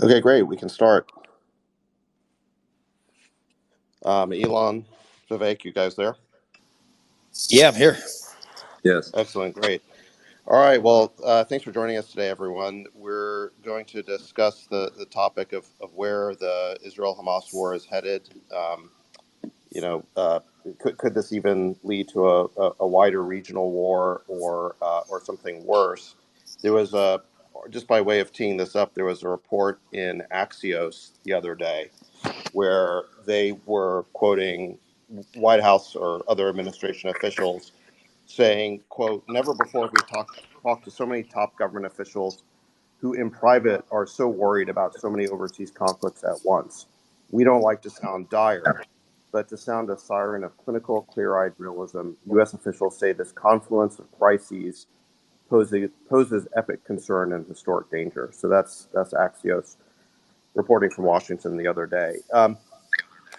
Okay, great. We can start. Elon, Vivek, you guys there? Yeah, I'm here. Yes. Excellent, great. All right, well, thanks for joining us today, everyone. We're going to discuss the topic of where the Israel-Hamas war is headed. You know, could this even lead to a wider regional war or something worse? There was just by way of teeing this up, there was a report in Axios the other day where they were quoting White House or other administration officials saying, quote, never before have we talked to so many top government officials who in private are so worried about so many overseas conflicts at once. We don't like to sound dire, but to sound a siren of clinical, clear-eyed realism, U.S. officials say this confluence of crises poses epic concern and historic danger. So that's Axios reporting from Washington the other day. I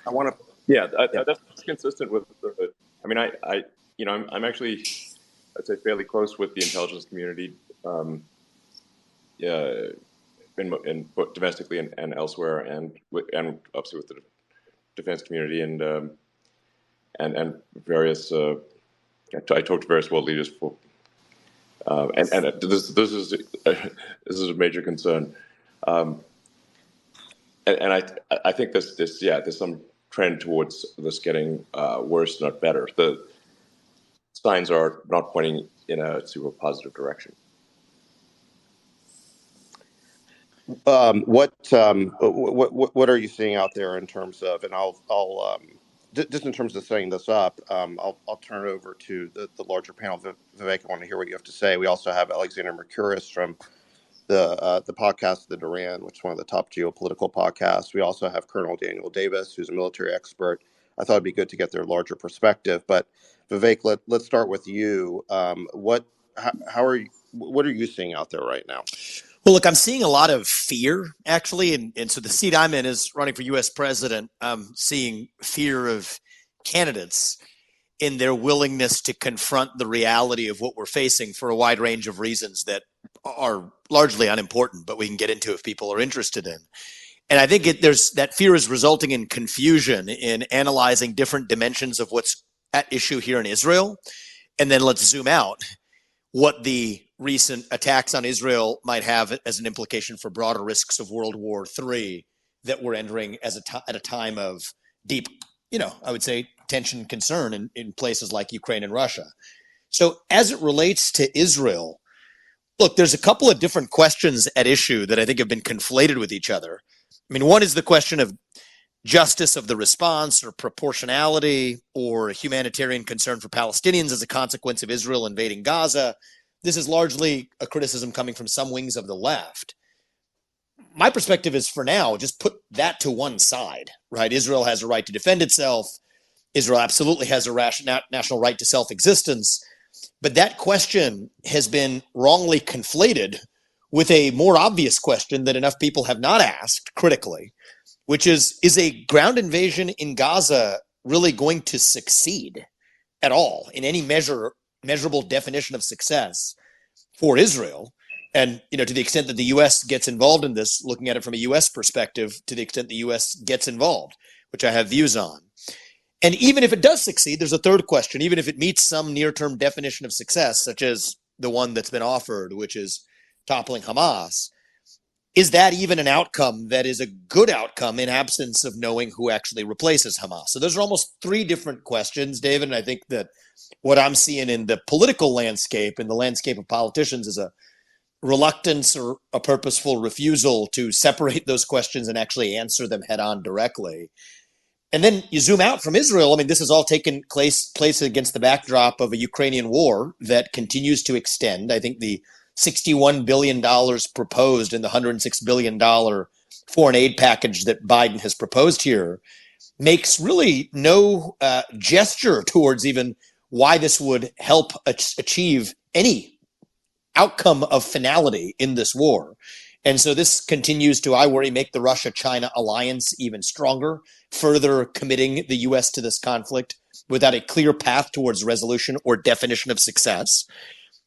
want to. Yeah, Yeah. that's consistent with. I'm actually, I'd say, fairly close with the intelligence community, yeah, in both domestically and elsewhere, and obviously with the defense community and various. I talked to various world leaders for, and this is this is a major concern, and I think there's some trend towards this getting worse, not better. The signs are not pointing in a super positive direction. What are you seeing out there in terms of, and I'll just in terms of setting this up, I'll turn it over to the larger panel. Vivek, I want to hear what you have to say. We also have Alexander Mercouris from the podcast The Duran, which is one of the top geopolitical podcasts. We also have Colonel Daniel Davis, who's a military expert. I thought it'd be good to get their larger perspective. But Vivek, let's start with you. What are you seeing out there right now? Well, look, I'm seeing a lot of fear, actually. And so the seat I'm in is running for U.S. president. I'm seeing fear of candidates in their willingness to confront the reality of what we're facing for a wide range of reasons that are largely unimportant, but we can get into if people are interested in. And I think there's that fear is resulting in confusion in analyzing different dimensions of what's at issue here in Israel. And then let's zoom out what the recent attacks on Israel might have as an implication for broader risks of World War III that we're entering at a time of deep, I would say tension and concern in places like Ukraine and Russia. So as it relates to Israel, look, there's a couple of different questions at issue that I think have been conflated with each other. I mean, one is the question of justice of the response or proportionality or humanitarian concern for Palestinians as a consequence of Israel invading Gaza. This is largely a criticism coming from some wings of the left. My perspective is, for now, just put that to one side, right? Israel has a right to defend itself. Israel absolutely has a national right to self-existence. But that question has been wrongly conflated with a more obvious question that enough people have not asked critically, which is a ground invasion in Gaza really going to succeed at all in any measurable definition of success for Israel? And, to the extent that the U.S. gets involved in this, looking at it from a U.S. perspective, to the extent the U.S. gets involved, which I have views on. And even if it does succeed, there's a third question. Even if it meets some near-term definition of success, such as the one that's been offered, which is toppling Hamas, is that even an outcome that is a good outcome in absence of knowing who actually replaces Hamas? So those are almost three different questions, David. And I think that what I'm seeing in the political landscape, in the landscape of politicians, is a reluctance or a purposeful refusal to separate those questions and actually answer them head on directly. And then you zoom out from Israel. I mean, this has all taken place against the backdrop of a Ukrainian war that continues to extend. I think the $61 billion proposed in the $106 billion foreign aid package that Biden has proposed here makes really no gesture towards even why this would help achieve any outcome of finality in this war. And so this continues to, I worry, make the Russia-China alliance even stronger, further committing the U.S. to this conflict without a clear path towards resolution or definition of success.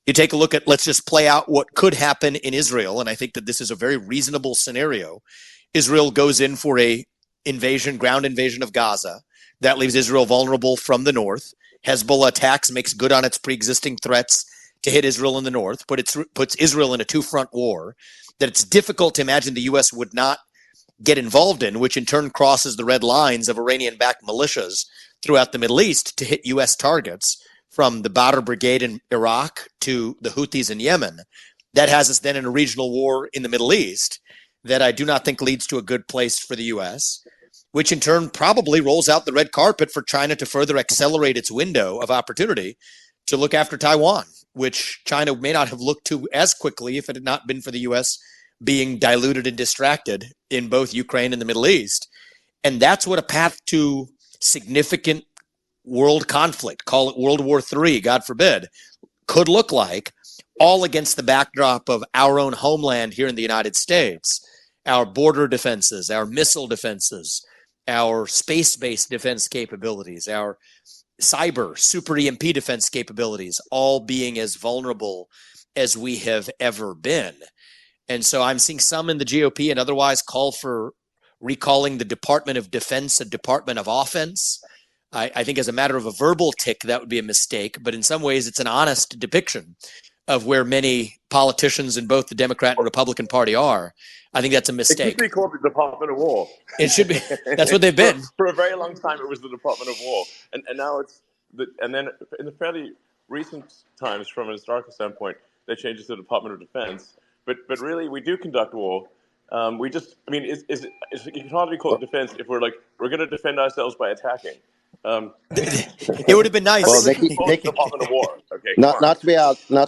You take a look at, let's just play out what could happen in Israel. And I think that this is a very reasonable scenario. Israel goes in for a ground invasion of Gaza. That leaves Israel vulnerable from the north. Hezbollah attacks, makes good on its pre-existing threats to hit Israel in the north, but it puts Israel in a two-front war that it's difficult to imagine the U.S. would not get involved in, which in turn crosses the red lines of Iranian-backed militias throughout the Middle East to hit U.S. targets, from the Badr Brigade in Iraq to the Houthis in Yemen. That has us then in a regional war in the Middle East that I do not think leads to a good place for the U.S., which in turn probably rolls out the red carpet for China to further accelerate its window of opportunity to look after Taiwan, which China may not have looked to as quickly if it had not been for the U.S. being diluted and distracted in both Ukraine and the Middle East. And that's what a path to significant world conflict, call it World War III, God forbid, could look like, all against the backdrop of our own homeland here in the United States, our border defenses, our missile defenses, our space-based defense capabilities, our cyber, super EMP defense capabilities, all being as vulnerable as we have ever been. And so I'm seeing some in the GOP and otherwise call for recalling the Department of Defense a Department of Offense. I think as a matter of a verbal tick, that would be a mistake, but in some ways it's an honest depiction of where many politicians in both the Democrat and Republican Party are. I think that's a mistake. It should be called the Department of War. It should be. That's what they've been. For a very long time, it was the Department of War. And now it's, and then in the fairly recent times, from an historical standpoint, they changed it to the Department of Defense. But really, we do conduct war. You can hardly call it defense if we're going to defend ourselves by attacking. It would have been nice. Well, Nikki, Department of War. Okay, not to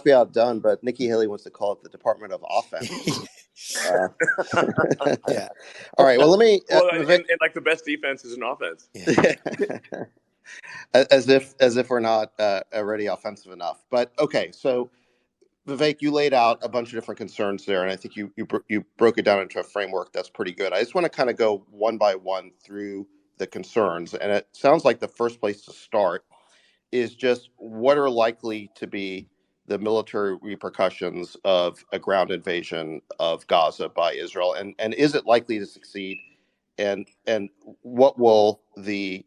be outdone, but Nikki Haley wants to call it the Department of Offense. Yeah. All right. Well, let me. And like the best defense is an offense. Yeah. as if we're not already offensive enough. But okay, so Vivek, you laid out a bunch of different concerns there, and I think you broke it down into a framework that's pretty good. I just want to kind of go one by one through the concerns, and it sounds like the first place to start is just what are likely to be the military repercussions of a ground invasion of Gaza by Israel, and is it likely to succeed, and what will the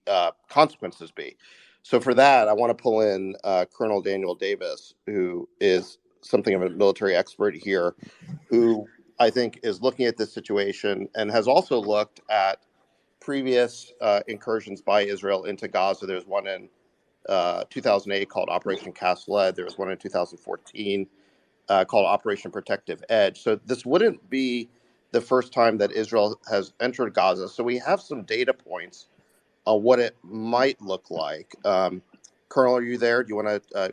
consequences be? So for that, I want to pull in Colonel Daniel Davis, who is something of a military expert here, who I think is looking at this situation and has also looked at previous incursions by Israel into Gaza. There's one in 2008 called Operation Cast Lead. There was one in 2014 called Operation Protective Edge. So this wouldn't be the first time that Israel has entered Gaza. So we have some data points on what it might look like. Colonel, are you there? Do you want to?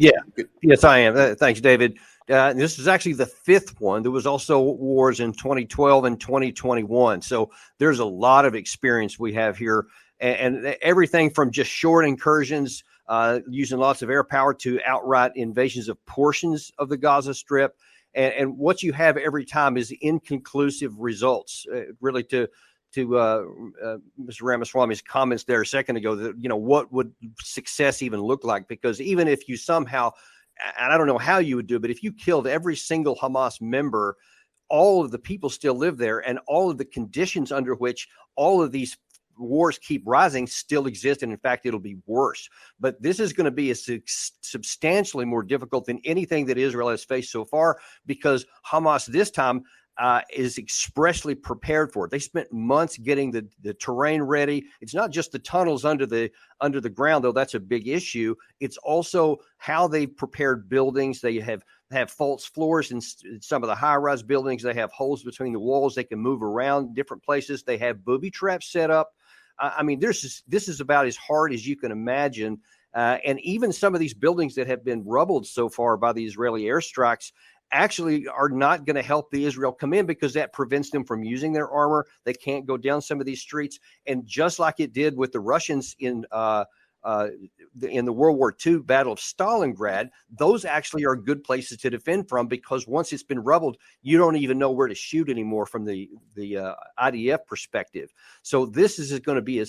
Yes, I am. Thanks, David. This is actually the fifth one. There was also wars in 2012 and 2021. So there's a lot of experience we have here, and everything from just short incursions using lots of air power to outright invasions of portions of the Gaza Strip. And what you have every time is inconclusive results. Really, to Mr. Ramaswamy's comments there a second ago, that what would success even look like? Because even if you somehow, and I don't know how you would do it, but if you killed every single Hamas member, all of the people still live there, and all of the conditions under which all of these wars keep rising still exist, and in fact, it'll be worse. But this is going to be substantially more difficult than anything that Israel has faced so far, because Hamas this time is expressly prepared for it. They spent months getting the terrain ready. It's not just the tunnels under the ground, though. That's a big issue. It's also how they prepared buildings. They have false floors in some of the high-rise buildings. They have holes between the walls. They can move around different places. They have booby traps set up. I mean, this is about as hard as you can imagine. And even some of these buildings that have been rubbled so far by the Israeli airstrikes actually are not going to help the Israel come in, because that prevents them from using their armor. They can't go down some of these streets. And just like it did with the Russians in in the World War II Battle of Stalingrad, those actually are good places to defend from, because once it's been rubbled, you don't even know where to shoot anymore from the IDF perspective. So this is going to be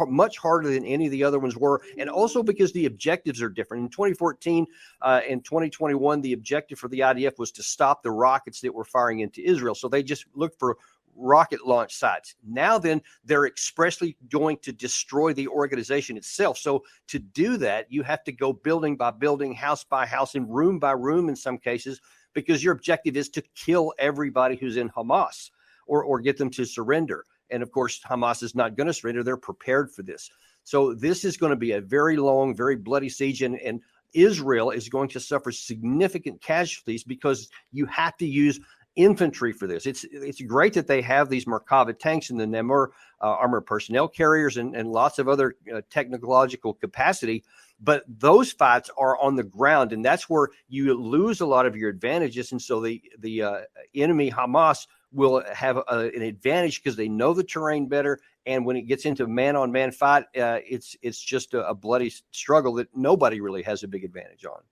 much harder than any of the other ones were, and also because the objectives are different. In 2014 and 2021, the objective for the IDF was to stop the rockets that were firing into Israel. So they just looked for rocket launch sites. Now then, they're expressly going to destroy the organization itself. So to do that, you have to go building by building, house by house, and room by room in some cases, because your objective is to kill everybody who's in Hamas, or get them to surrender. And of course, Hamas is not going to surrender. They're prepared for this. So this is going to be a very long, very bloody siege, and Israel is going to suffer significant casualties, because you have to use infantry for this. It's great that they have these Merkava tanks and the Namur armored personnel carriers and lots of other technological capacity, but those fights are on the ground, and that's where you lose a lot of your advantages. And so the enemy Hamas will have an advantage because they know the terrain better, and when it gets into man-on-man fight, it's just a bloody struggle that nobody really has a big advantage on.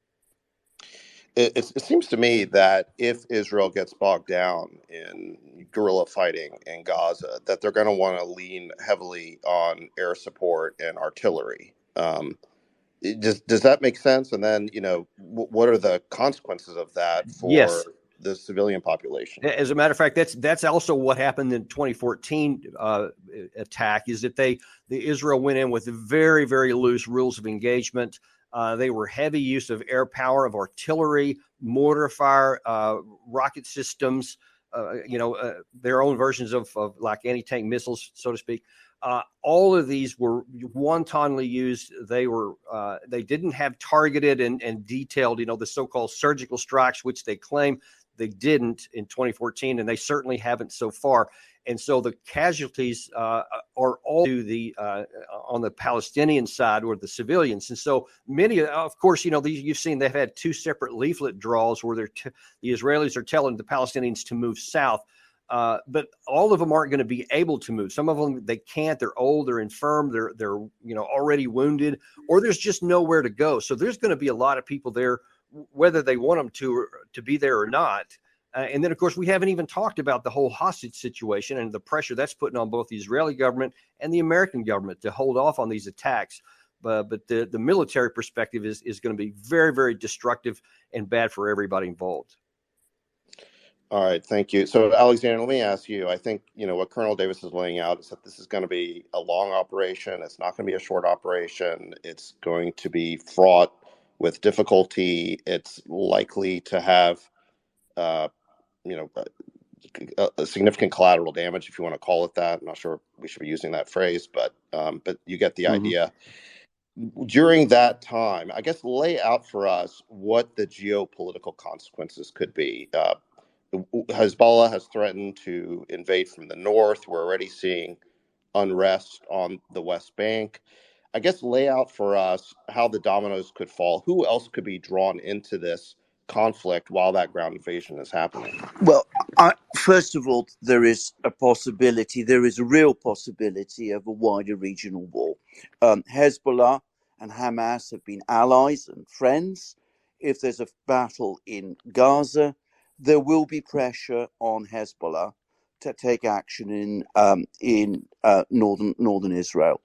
It seems to me that if Israel gets bogged down in guerrilla fighting in Gaza, that they're going to want to lean heavily on air support and artillery. Does that make sense? And then, what are the consequences of that for Yes. the civilian population? As a matter of fact, that's also what happened in 2014 attack, is that the Israel went in with very, very loose rules of engagement. They were heavy use of air power, of artillery, mortar fire, rocket systems, their own versions of like anti-tank missiles, so to speak. All of these were wantonly used. They didn't have targeted and detailed, the so-called surgical strikes, which they claim they didn't in 2014, and they certainly haven't so far. And so the casualties are all on the Palestinian side, or the civilians. And so many, of course, you've seen they've had two separate leaflet draws where the Israelis are telling the Palestinians to move south. But all of them aren't going to be able to move. Some of them, they can't. They're old, they're infirm, they're already wounded, or there's just nowhere to go. So there's going to be a lot of people there, whether they want them to be there or not. And then, of course, we haven't even talked about the whole hostage situation and the pressure that's putting on both the Israeli government and the American government to hold off on these attacks. But the military perspective is going to be very, very destructive and bad for everybody involved. All right, thank you. So, Alexander, let me ask you. I think, what Colonel Davis is laying out is that this is going to be a long operation. It's not going to be a short operation. It's going to be fraught with difficulty. It's likely to have a significant collateral damage, if you want to call it that. I'm not sure we should be using that phrase, but you get the idea. During that time, I guess, lay out for us what the geopolitical consequences could be. Hezbollah has threatened to invade from the north. We're already seeing unrest on the West Bank. I guess, lay out for us how the dominoes could fall. Who else could be drawn into this conflict while that ground invasion is happening? Well, first of all, there is a real possibility of a wider regional war. Hezbollah and Hamas have been allies and friends. If there's a battle in Gaza, there will be pressure on Hezbollah to take action in northern Israel.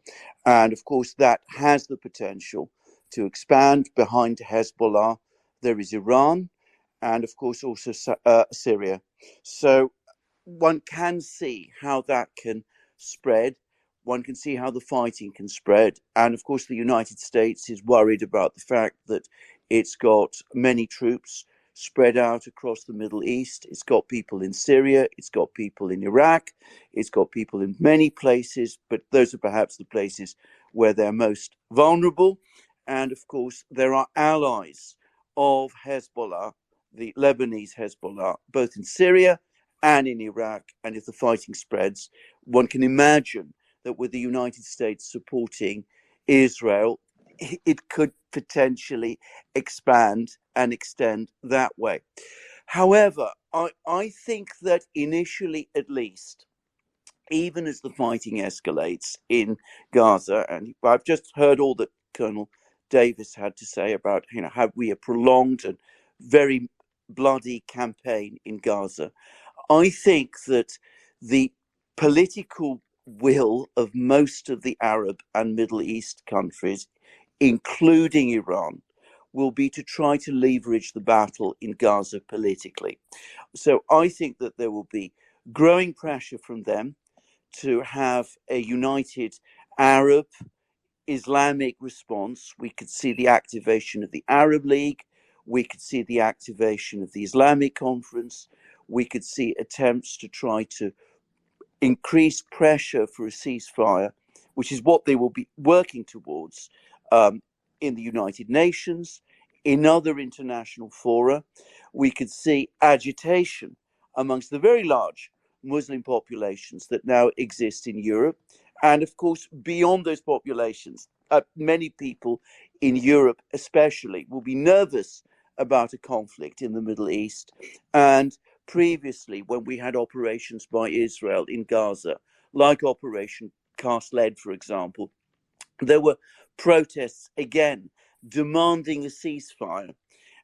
And of course, that has the potential to expand. Behind Hezbollah, there is Iran, and of course also Syria. So one can see how that can spread. One can see how the fighting can spread. And of course, the United States is worried about the fact that it's got many troops spread out across the Middle East. It's got people in Syria. It's got people in Iraq. It's got people in many places, but those are perhaps the places where they're most vulnerable. And of course, there are allies of Hezbollah, the Lebanese Hezbollah, both in Syria and in Iraq. And if the fighting spreads, one can imagine that with the United States supporting Israel, it could potentially expand and extend that way. However, I think that initially, at least, even as the fighting escalates in Gaza, and I've just heard all that Colonel Davis had to say about how we a prolonged and very bloody campaign in Gaza. I think that the political will of most of the Arab and Middle East countries, including Iran, will be to try to leverage the battle in Gaza politically. So I think that there will be growing pressure from them to have a united Arab Islamic response. We could see the activation of the Arab League. We could see the activation of the Islamic Conference. We could see attempts to try to increase pressure for a ceasefire, which is what they will be working towards in the United Nations, in other international fora. We could see agitation amongst the very large Muslim populations that now exist in Europe. And of course, beyond those populations, many people in Europe, especially, will be nervous about a conflict in the Middle East. And previously, when we had operations by Israel in Gaza, like Operation Cast Lead, for example, there were protests again demanding a ceasefire.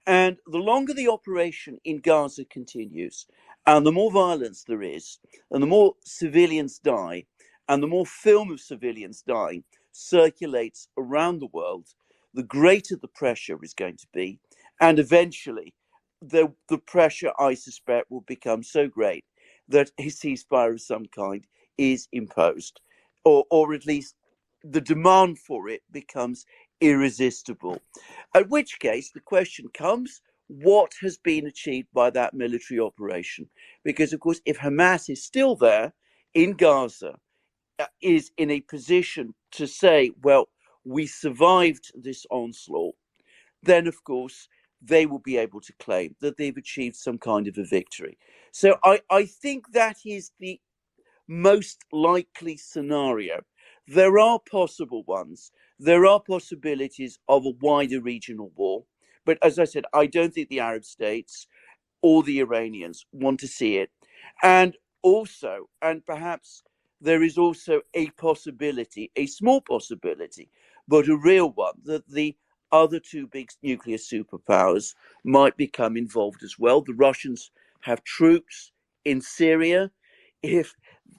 And the longer the operation in Gaza continues, and the more violence there is, and the more civilians die, and the more film of civilians dying circulates around the world, the greater the pressure is going to be. And eventually, the pressure, I suspect, will become so great that a ceasefire of some kind is imposed, or at least the demand for it becomes irresistible. At which case, the question comes, what has been achieved by that military operation? Because, of course, if Hamas is still there in Gaza, is in a position to say, well, we survived this onslaught, then, of course, they will be able to claim that they've achieved some kind of a victory. So I think that is the most likely scenario. There are possible ones. There are possibilities of a wider regional war. But as I said, I don't think the Arab states or the Iranians want to see it. And also, and perhaps there is also a possibility, a small possibility, but a real one, that the other two big nuclear superpowers might become involved as well. The Russians have troops in Syria. If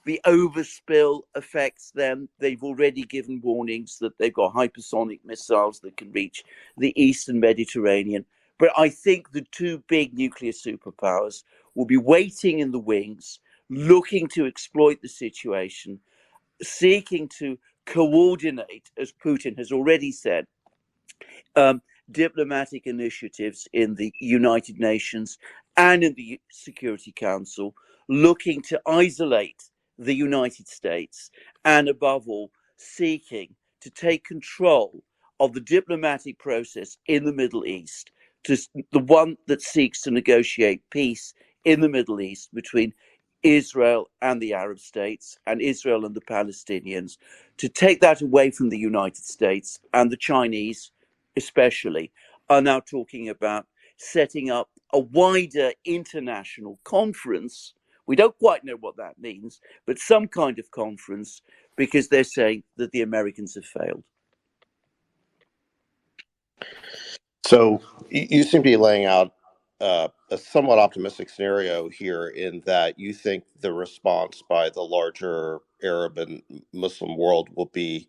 the overspill affects them, they've already given warnings that they've got hypersonic missiles that can reach the Eastern Mediterranean. But I think the two big nuclear superpowers will be waiting in the wings, looking to exploit the situation, seeking to coordinate, as Putin has already said, diplomatic initiatives in the United Nations and in the Security Council, looking to isolate the United States, and above all, seeking to take control of the diplomatic process in the Middle East, to the one that seeks to negotiate peace in the Middle East between Israel and the Arab states, and Israel and the Palestinians, to take that away from the United States. And the Chinese especially are now talking about setting up a wider international conference. We don't quite know what that means, but some kind of conference, because they're saying that the Americans have failed. So you seem to be laying out a somewhat optimistic scenario here, in that you think the response by the larger Arab and Muslim world will be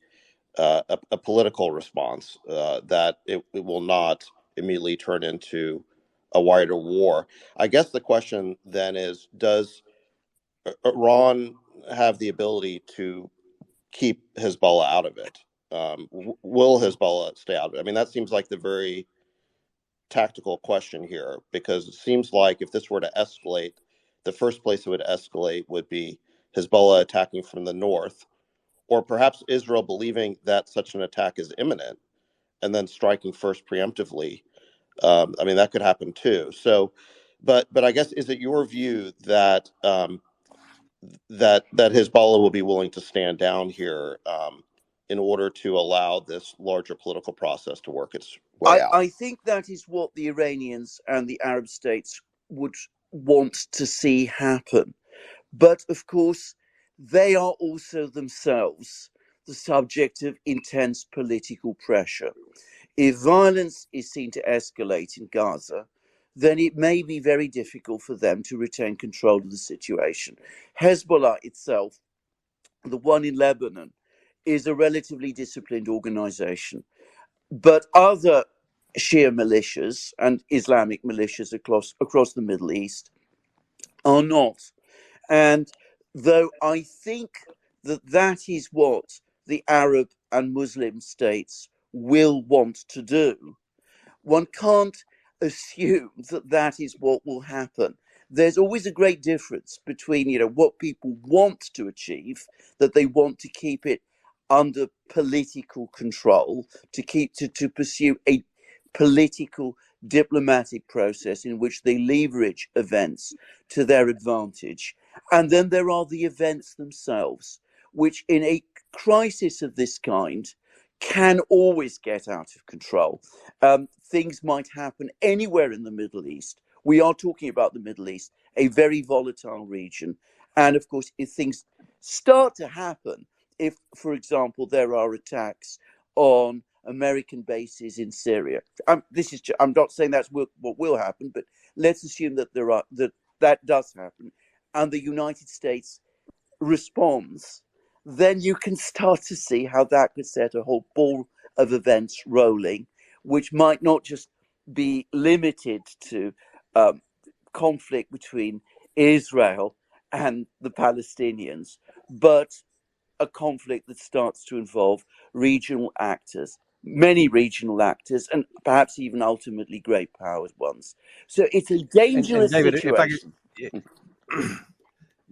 a political response, that it will not immediately turn into a wider war. I guess the question then is, does Iran have the ability to keep Hezbollah out of it? Will Hezbollah stay out of it? I mean, that seems like the very tactical question here, because it seems like if this were to escalate, the first place it would escalate would be Hezbollah attacking from the north, or perhaps Israel believing that such an attack is imminent and then striking first preemptively. I mean, that could happen too. So, but I guess, is it your view that that Hezbollah will be willing to stand down here in order to allow this larger political process to work its way out? I think that is what the Iranians and the Arab states would want to see happen. But of course, they are also themselves the subject of intense political pressure. If violence is seen to escalate in Gaza, then it may be very difficult for them to retain control of the situation. Hezbollah itself, the one in Lebanon, is a relatively disciplined organization, but other Shia militias and Islamic militias across the Middle East are not. And though I think that is what the Arab and Muslim states will want to do, one can't assume that is what will happen. There's always a great difference between, what people want to achieve, that they want to keep it under political control, to pursue a political diplomatic process in which they leverage events to their advantage. And then there are the events themselves, which in a crisis of this kind can always get out of control. Things might happen anywhere in the Middle East. We are talking about the Middle East, a very volatile region. And of course, if things start to happen, if, for example, there are attacks on American bases in Syria, I'm not saying that's what will happen, but let's assume that that does happen, and the United States responds, then you can start to see how that could set a whole ball of events rolling, which might not just be limited to conflict between Israel and the Palestinians, but a conflict that starts to involve regional actors, many regional actors, and perhaps even ultimately great powers ones. So it's a dangerous David, situation.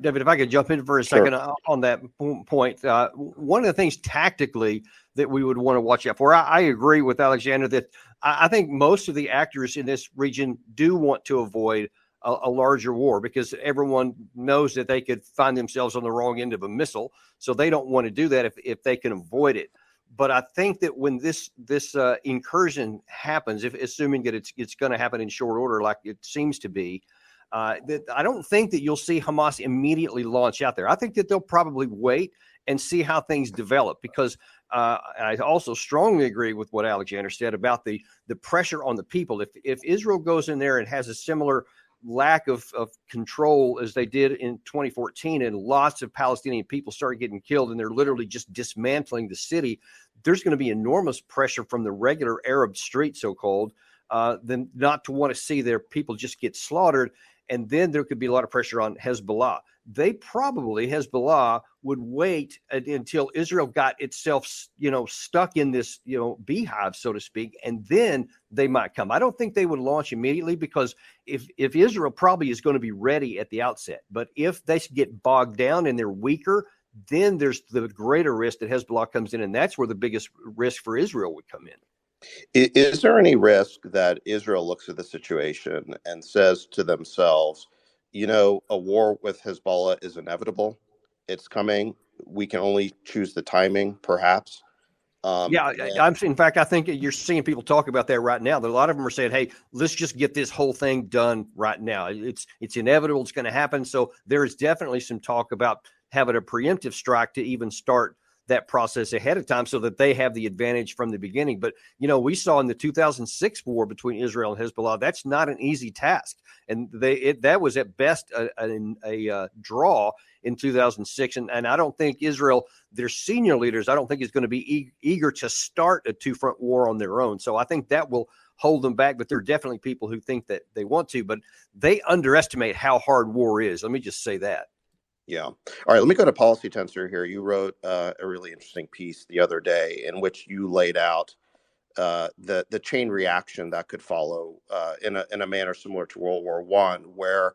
David, if I could jump in for a second on that point, one of the things tactically that we would want to watch out for, I agree with Alexander that I think most of the actors in this region do want to avoid a larger war because everyone knows that they could find themselves on the wrong end of a missile. So they don't want to do that if they can avoid it. But I think that when this incursion happens, assuming that it's going to happen in short order, like it seems to be, that I don't think that you'll see Hamas immediately launch out there. I think that they'll probably wait and see how things develop because I also strongly agree with what Alexander said about the pressure on the people. If Israel goes in there and has a similar lack of control as they did in 2014 and lots of Palestinian people started getting killed and they're literally just dismantling the city, there's going to be enormous pressure from the regular Arab street, so-called, then not to want to see their people just get slaughtered. And then there could be a lot of pressure on Hezbollah. Hezbollah would wait until Israel got itself, stuck in this, beehive, so to speak, and then they might come. I don't think they would launch immediately because if Israel probably is going to be ready at the outset, but if they get bogged down and they're weaker, then there's the greater risk that Hezbollah comes in, and that's where the biggest risk for Israel would come in. Is there any risk that Israel looks at the situation and says to themselves, a war with Hezbollah is inevitable. It's coming. We can only choose the timing, perhaps. In fact, I think you're seeing people talk about that right now. A lot of them are saying, hey, let's just get this whole thing done right now. It's inevitable. It's going to happen. So there is definitely some talk about having a preemptive strike to even start that process ahead of time so that they have the advantage from the beginning. But, we saw in the 2006 war between Israel and Hezbollah, that's not an easy task. And that was at best a draw in 2006. And I don't think Israel, their senior leaders, I don't think is going to be eager to start a two-front war on their own. So I think that will hold them back. But there are definitely people who think that they want to, but they underestimate how hard war is. Let me just say that. Yeah. All right. Let me go to Policy Tensor here. You wrote a really interesting piece the other day in which you laid out the chain reaction that could follow in a manner similar to World War I, where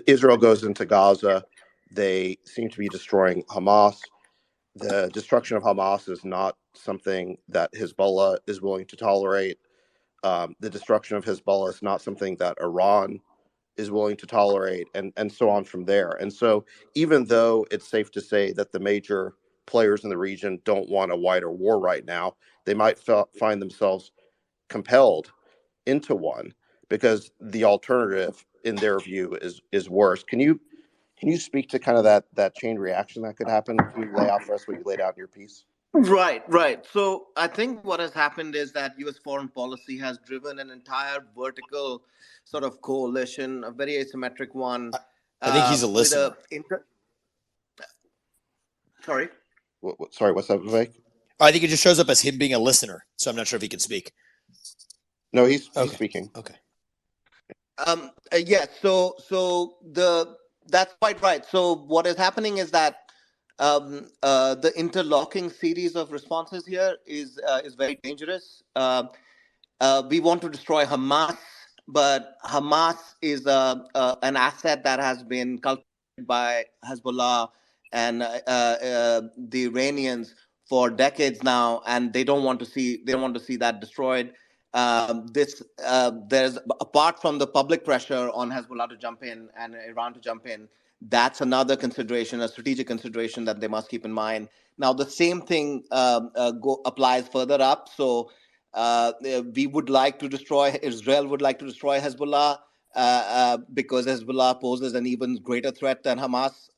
Israel goes into Gaza. They seem to be destroying Hamas. The destruction of Hamas is not something that Hezbollah is willing to tolerate. The destruction of Hezbollah is not something that Iran is willing to tolerate, and so on from there. And so even though it's safe to say that the major players in the region don't want a wider war right now, they might find themselves compelled into one because the alternative, in their view, is worse. Can you Can you speak to kind of that chain reaction that could happen? Can you lay out for us what you laid out in your piece? Right, right. So I think what has happened is that U.S. foreign policy has driven an entire vertical sort of coalition, a very asymmetric one, I think he's a with a listener. sorry. Sorry, what's that, Vivek? I think it just shows up as him being a listener, so I'm not sure if he can speak. No, he's Okay. speaking. Okay. Yeah. That's quite right. So what is happening is that the interlocking series of responses here is very dangerous. We want to destroy Hamas, but Hamas is an asset that has been cultivated by Hezbollah and the Iranians for decades now, and they don't want to see that destroyed. This There's, apart from the public pressure on Hezbollah to jump in and Iran to jump in, that's another consideration, a strategic consideration that they must keep in mind. Now, the same thing applies further up. So we would like to destroy, Israel would like to destroy Hezbollah because Hezbollah poses an even greater threat than Hamas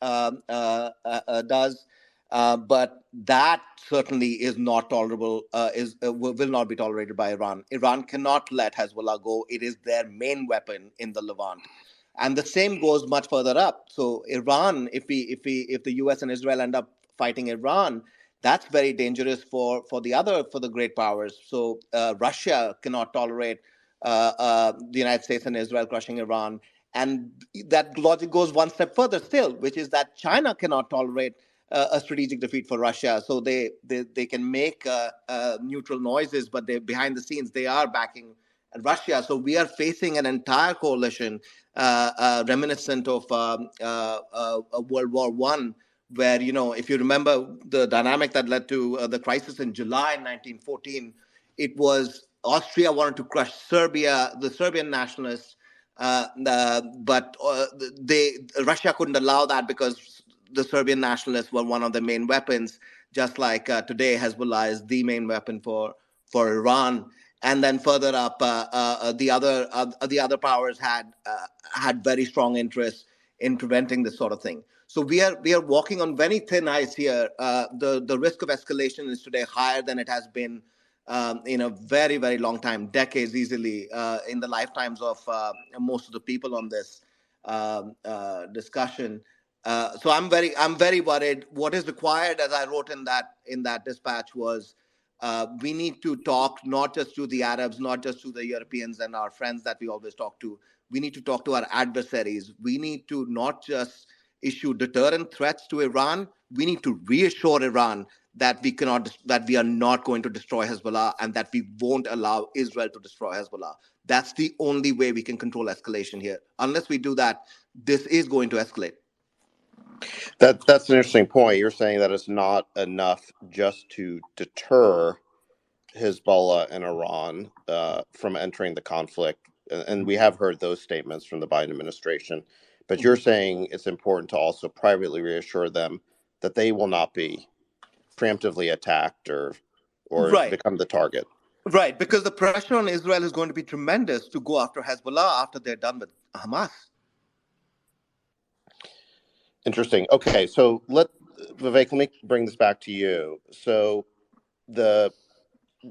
does. But that certainly is not tolerable, will not be tolerated by Iran. Iran cannot let Hezbollah go. It is their main weapon in the Levant. And the same goes much further up. So Iran, if the US and Israel end up fighting Iran, that's very dangerous for the great powers. So Russia cannot tolerate the United States and Israel crushing Iran, and that logic goes one step further still, which is that China cannot tolerate a strategic defeat for Russia. So they can make neutral noises, but they behind the scenes they are backing Russia. So we are facing an entire coalition reminiscent of World War One, where, if you remember the dynamic that led to the crisis in July 1914, it was Austria wanted to crush Serbia, the Serbian nationalists, but Russia couldn't allow that because the Serbian nationalists were one of the main weapons, just like today Hezbollah is the main weapon for Iran. And then further up, the other powers had very strong interests in preventing this sort of thing. So we are walking on very thin ice here. The risk of escalation is today higher than it has been in a very, very long time, decades easily, in the lifetimes of most of the people on this discussion. So I'm very worried. What is required, as I wrote in that dispatch, was we need to talk not just to the Arabs, not just to the Europeans and our friends that we always talk to. We need to talk to our adversaries. We need to not just issue deterrent threats to Iran. We need to reassure Iran that we are not going to destroy Hezbollah and that we won't allow Israel to destroy Hezbollah. That's the only way we can control escalation here. Unless we do that, this is going to escalate. That's an interesting point. You're saying that it's not enough just to deter Hezbollah and Iran from entering the conflict, and we have heard those statements from the Biden administration. But you're saying it's important to also privately reassure them that they will not be preemptively attacked or Right. become the target. Right, because the pressure on Israel is going to be tremendous to go after Hezbollah after they're done with Hamas. Interesting. Okay, so Vivek, let me bring this back to you. So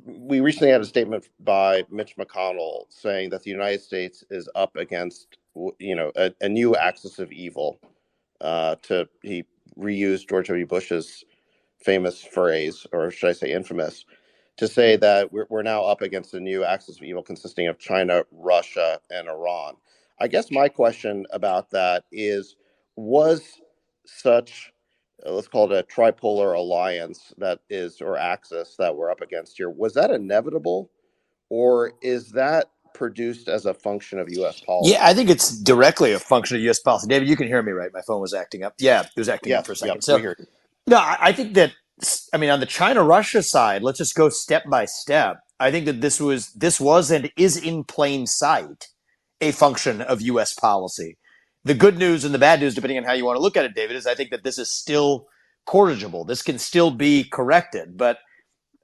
we recently had a statement by Mitch McConnell saying that the United States is up against, a new axis of evil. He reused George W. Bush's famous phrase, or should I say infamous, to say that we're now up against a new axis of evil consisting of China, Russia, and Iran. I guess my question about that is, was such, let's call it a tripolar alliance or axis that we're up against here, was that inevitable, or is that produced as a function of U.S. policy? Yeah, I think it's directly a function of U.S. policy. David, you can hear me, right? My phone was acting up. Yeah, it was acting up for a second. Yes, so, we hear you. No, I think that, on the China-Russia side, let's just go step by step. I think that this was and is in plain sight a function of U.S. policy. The good news and the bad news, depending on how you want to look at it, David, is I think that this is still corrigible. This can still be corrected. But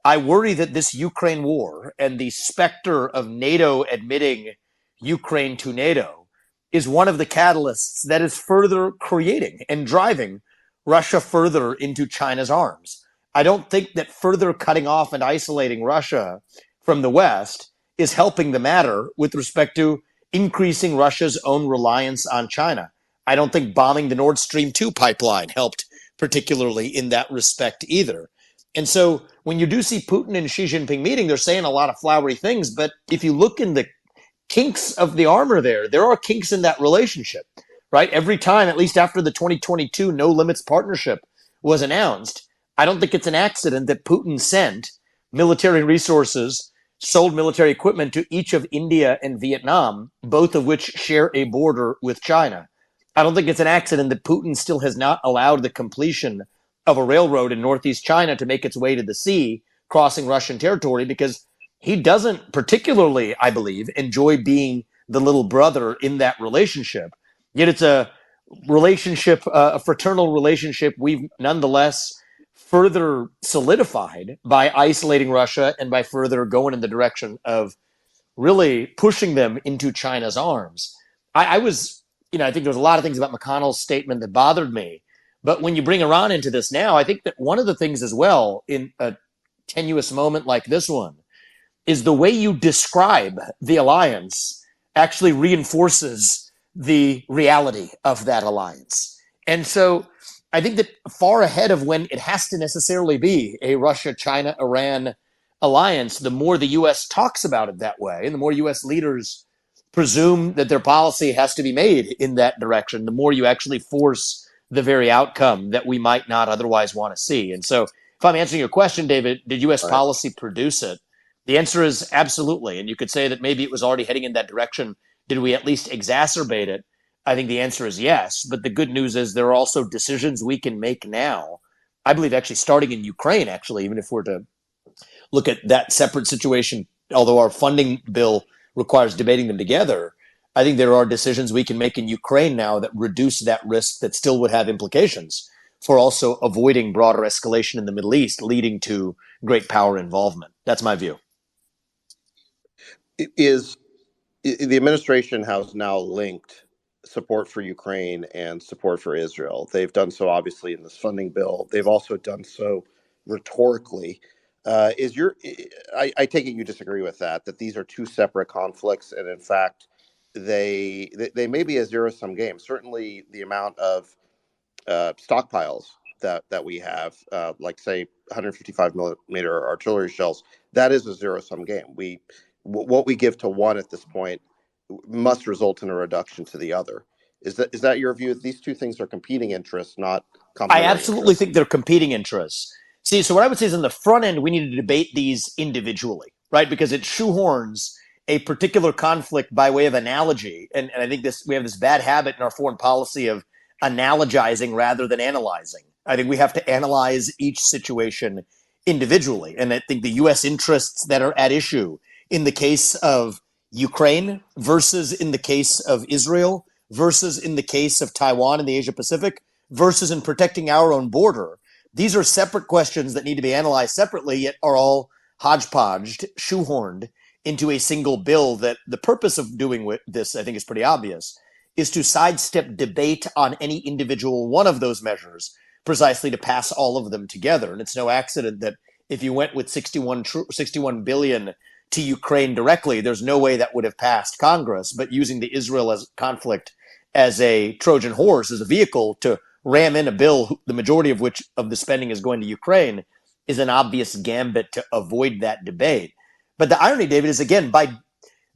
I worry that this Ukraine war and the specter of NATO admitting Ukraine to NATO is one of the catalysts that is further creating and driving Russia further into China's arms. I don't think that further cutting off and isolating Russia from the West is helping the matter with respect to increasing Russia's own reliance on China. I don't think bombing the Nord Stream 2 pipeline helped particularly in that respect either. And so when you do see Putin and Xi Jinping meeting, they're saying a lot of flowery things. But if you look in the kinks of the armor there are kinks in that relationship, right? Every time, at least after the 2022 No Limits partnership was announced, I don't think it's an accident that Putin sent military resources, sold military equipment to each of India and Vietnam, both of which share a border with China. I don't think it's an accident that Putin still has not allowed the completion of a railroad in northeast China to make its way to the sea, crossing Russian territory, because he doesn't particularly, I believe, enjoy being the little brother in that relationship. Yet it's a relationship, a fraternal relationship we've nonetheless further solidified by isolating Russia and by further going in the direction of really pushing them into China's arms. I was, I think there was a lot of things about McConnell's statement that bothered me. But when you bring Iran into this now, I think that one of the things as well in a tenuous moment like this one is the way you describe the alliance actually reinforces the reality of that alliance. And so I think that far ahead of when it has to necessarily be a Russia, China, Iran alliance, the more the U.S. talks about it that way, and the more U.S. leaders presume that their policy has to be made in that direction, the more you actually force the very outcome that we might not otherwise want to see. And so if I'm answering your question, David, did U.S. policy produce it? The answer is absolutely. And you could say that maybe it was already heading in that direction. Did we at least exacerbate it? I think the answer is yes. But the good news is there are also decisions we can make now. I believe actually starting in Ukraine, actually, even if we're to look at that separate situation, although our funding bill requires debating them together, I think there are decisions we can make in Ukraine now that reduce that risk that still would have implications for also avoiding broader escalation in the Middle East, leading to great power involvement. That's my view. Is the administration has now linked support for Ukraine and support for Israel. They've done so obviously in this funding bill. They've also done so rhetorically. I take it you disagree with that these are two separate conflicts, and in fact, they may be a zero-sum game. Certainly, the amount of stockpiles that we have, like say 155 millimeter artillery shells, that is a zero-sum game. What we give to one at this point must result in a reduction to the other. Is that your view? These two things are competing interests, not complementary I absolutely interests. think they're competing interests. See, so what I would say is in the front end, we need to debate these individually, right? Because it shoehorns a particular conflict by way of analogy. And I think we have this bad habit in our foreign policy of analogizing rather than analyzing. I think we have to analyze each situation individually. And I think the U.S. interests that are at issue in the case of Ukraine versus in the case of Israel versus in the case of Taiwan and the Asia Pacific versus in protecting our own border. These are separate questions that need to be analyzed separately, yet are all hodgepodged, shoehorned into a single bill that the purpose of doing with this, I think, is pretty obvious, is to sidestep debate on any individual one of those measures precisely to pass all of them together. And it's no accident that if you went with 61 billion to Ukraine directly, there's no way that would have passed Congress, but using the Israel conflict as a Trojan horse, as a vehicle to ram in a bill, the majority of which of the spending is going to Ukraine, is an obvious gambit to avoid that debate. But the irony, David, is again, by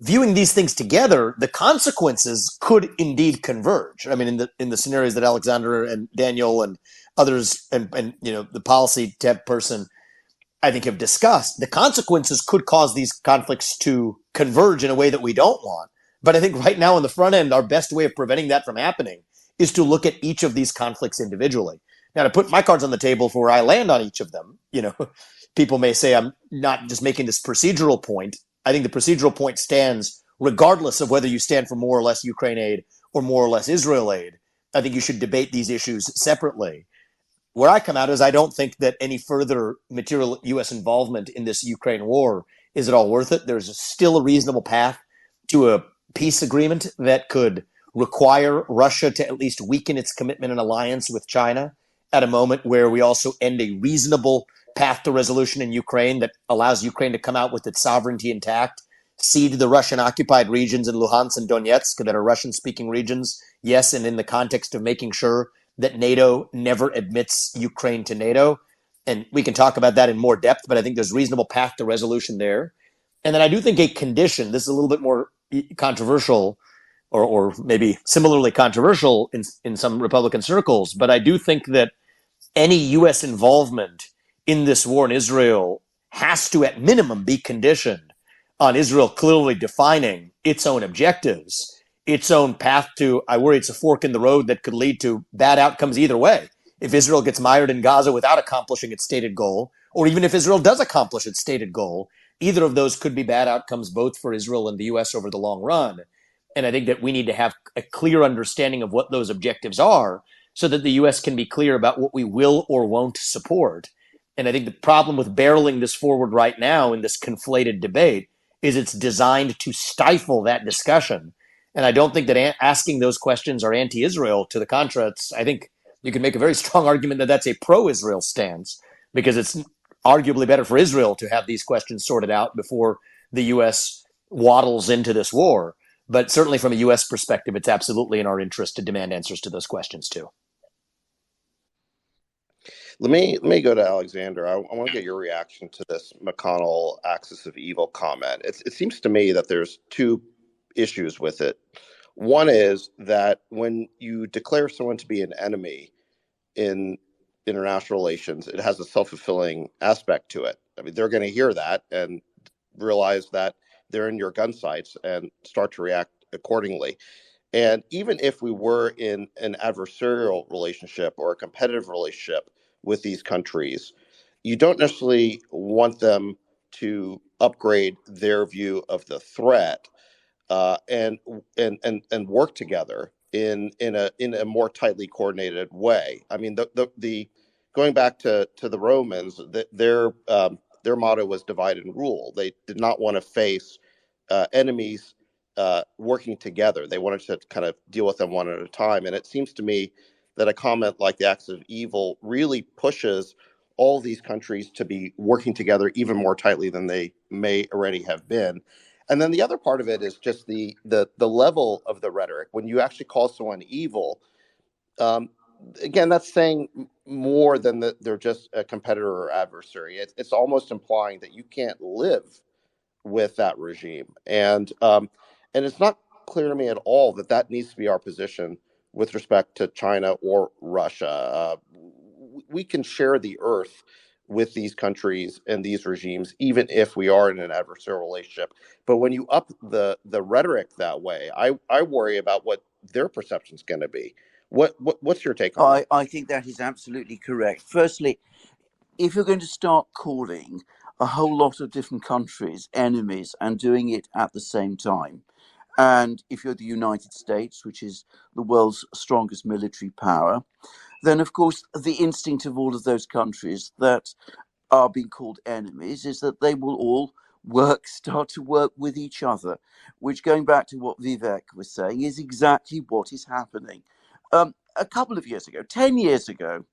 viewing these things together, the consequences could indeed converge. I mean, in the scenarios that Alexander and Daniel and others and the policy type person I think have discussed, the consequences could cause these conflicts to converge in a way that we don't want. But I think right now on the front end, our best way of preventing that from happening is to look at each of these conflicts individually. Now, to put my cards on the table for where I land on each of them, people may say I'm not just making this procedural point. I think the procedural point stands regardless of whether you stand for more or less Ukraine aid or more or less Israel aid. I think you should debate these issues separately. Where I come out is I don't think that any further material U.S. involvement in this Ukraine war is at all worth it. There's still a reasonable path to a peace agreement that could require Russia to at least weaken its commitment and alliance with China at a moment where we also end a reasonable path to resolution in Ukraine that allows Ukraine to come out with its sovereignty intact, cede the Russian occupied regions in Luhansk and Donetsk that are Russian speaking regions, yes, and in the context of making sure that NATO never admits Ukraine to NATO. And we can talk about that in more depth, but I think there's reasonable path to resolution there. And then I do think a condition, this is a little bit more controversial, or maybe similarly controversial in some Republican circles, but I do think that any U.S. involvement in this war in Israel has to, at minimum, be conditioned on Israel clearly defining its own objectives, its own path to, I worry it's a fork in the road that could lead to bad outcomes either way. If Israel gets mired in Gaza without accomplishing its stated goal, or even if Israel does accomplish its stated goal, either of those could be bad outcomes both for Israel and the U.S. over the long run. And I think that we need to have a clear understanding of what those objectives are so that the U.S. can be clear about what we will or won't support. And I think the problem with barreling this forward right now in this conflated debate is it's designed to stifle that discussion. And I don't think that asking those questions are anti-Israel. To the contrary, I think you can make a very strong argument that that's a pro-Israel stance, because it's arguably better for Israel to have these questions sorted out before the U.S. waddles into this war. But certainly from a U.S. perspective, it's absolutely in our interest to demand answers to those questions too. Let me go to Alexander. I want to get your reaction to this McConnell axis of evil comment. It seems to me that there's two issues with it. One is that when you declare someone to be an enemy in international relations, it has a self-fulfilling aspect to it. I mean, they're going to hear that and realize that they're in your gun sights and start to react accordingly. And even if we were in an adversarial relationship or a competitive relationship with these countries, you don't necessarily want them to upgrade their view of the threat and work together in a more tightly coordinated way. I mean, the going back to the Romans, their motto was divide and rule. They did not want to face enemies working together. They wanted to kind of deal with them one at a time. And it seems to me that a comment like the acts of evil really pushes all these countries to be working together even more tightly than they may already have been. And then the other part of it is just the level of the rhetoric. When you actually call someone evil, again, that's saying more than that they're just a competitor or adversary. It's almost implying that you can't live with that regime, and it's not clear to me at all that that needs to be our position with respect to China or Russia. We can share the earth with these countries and these regimes, even if we are in an adversarial relationship. But when you up the rhetoric that way, I worry about what their perception is going to be. What's your take on that? I think that is absolutely correct. Firstly, if you're going to start calling a whole lot of different countries enemies and doing it at the same time, and if you're the United States, which is the world's strongest military power, then of course the instinct of all of those countries that are being called enemies is that they will all start to work with each other, which, going back to what Vivek was saying, is exactly what is happening. A couple of years ago, 10 years ago,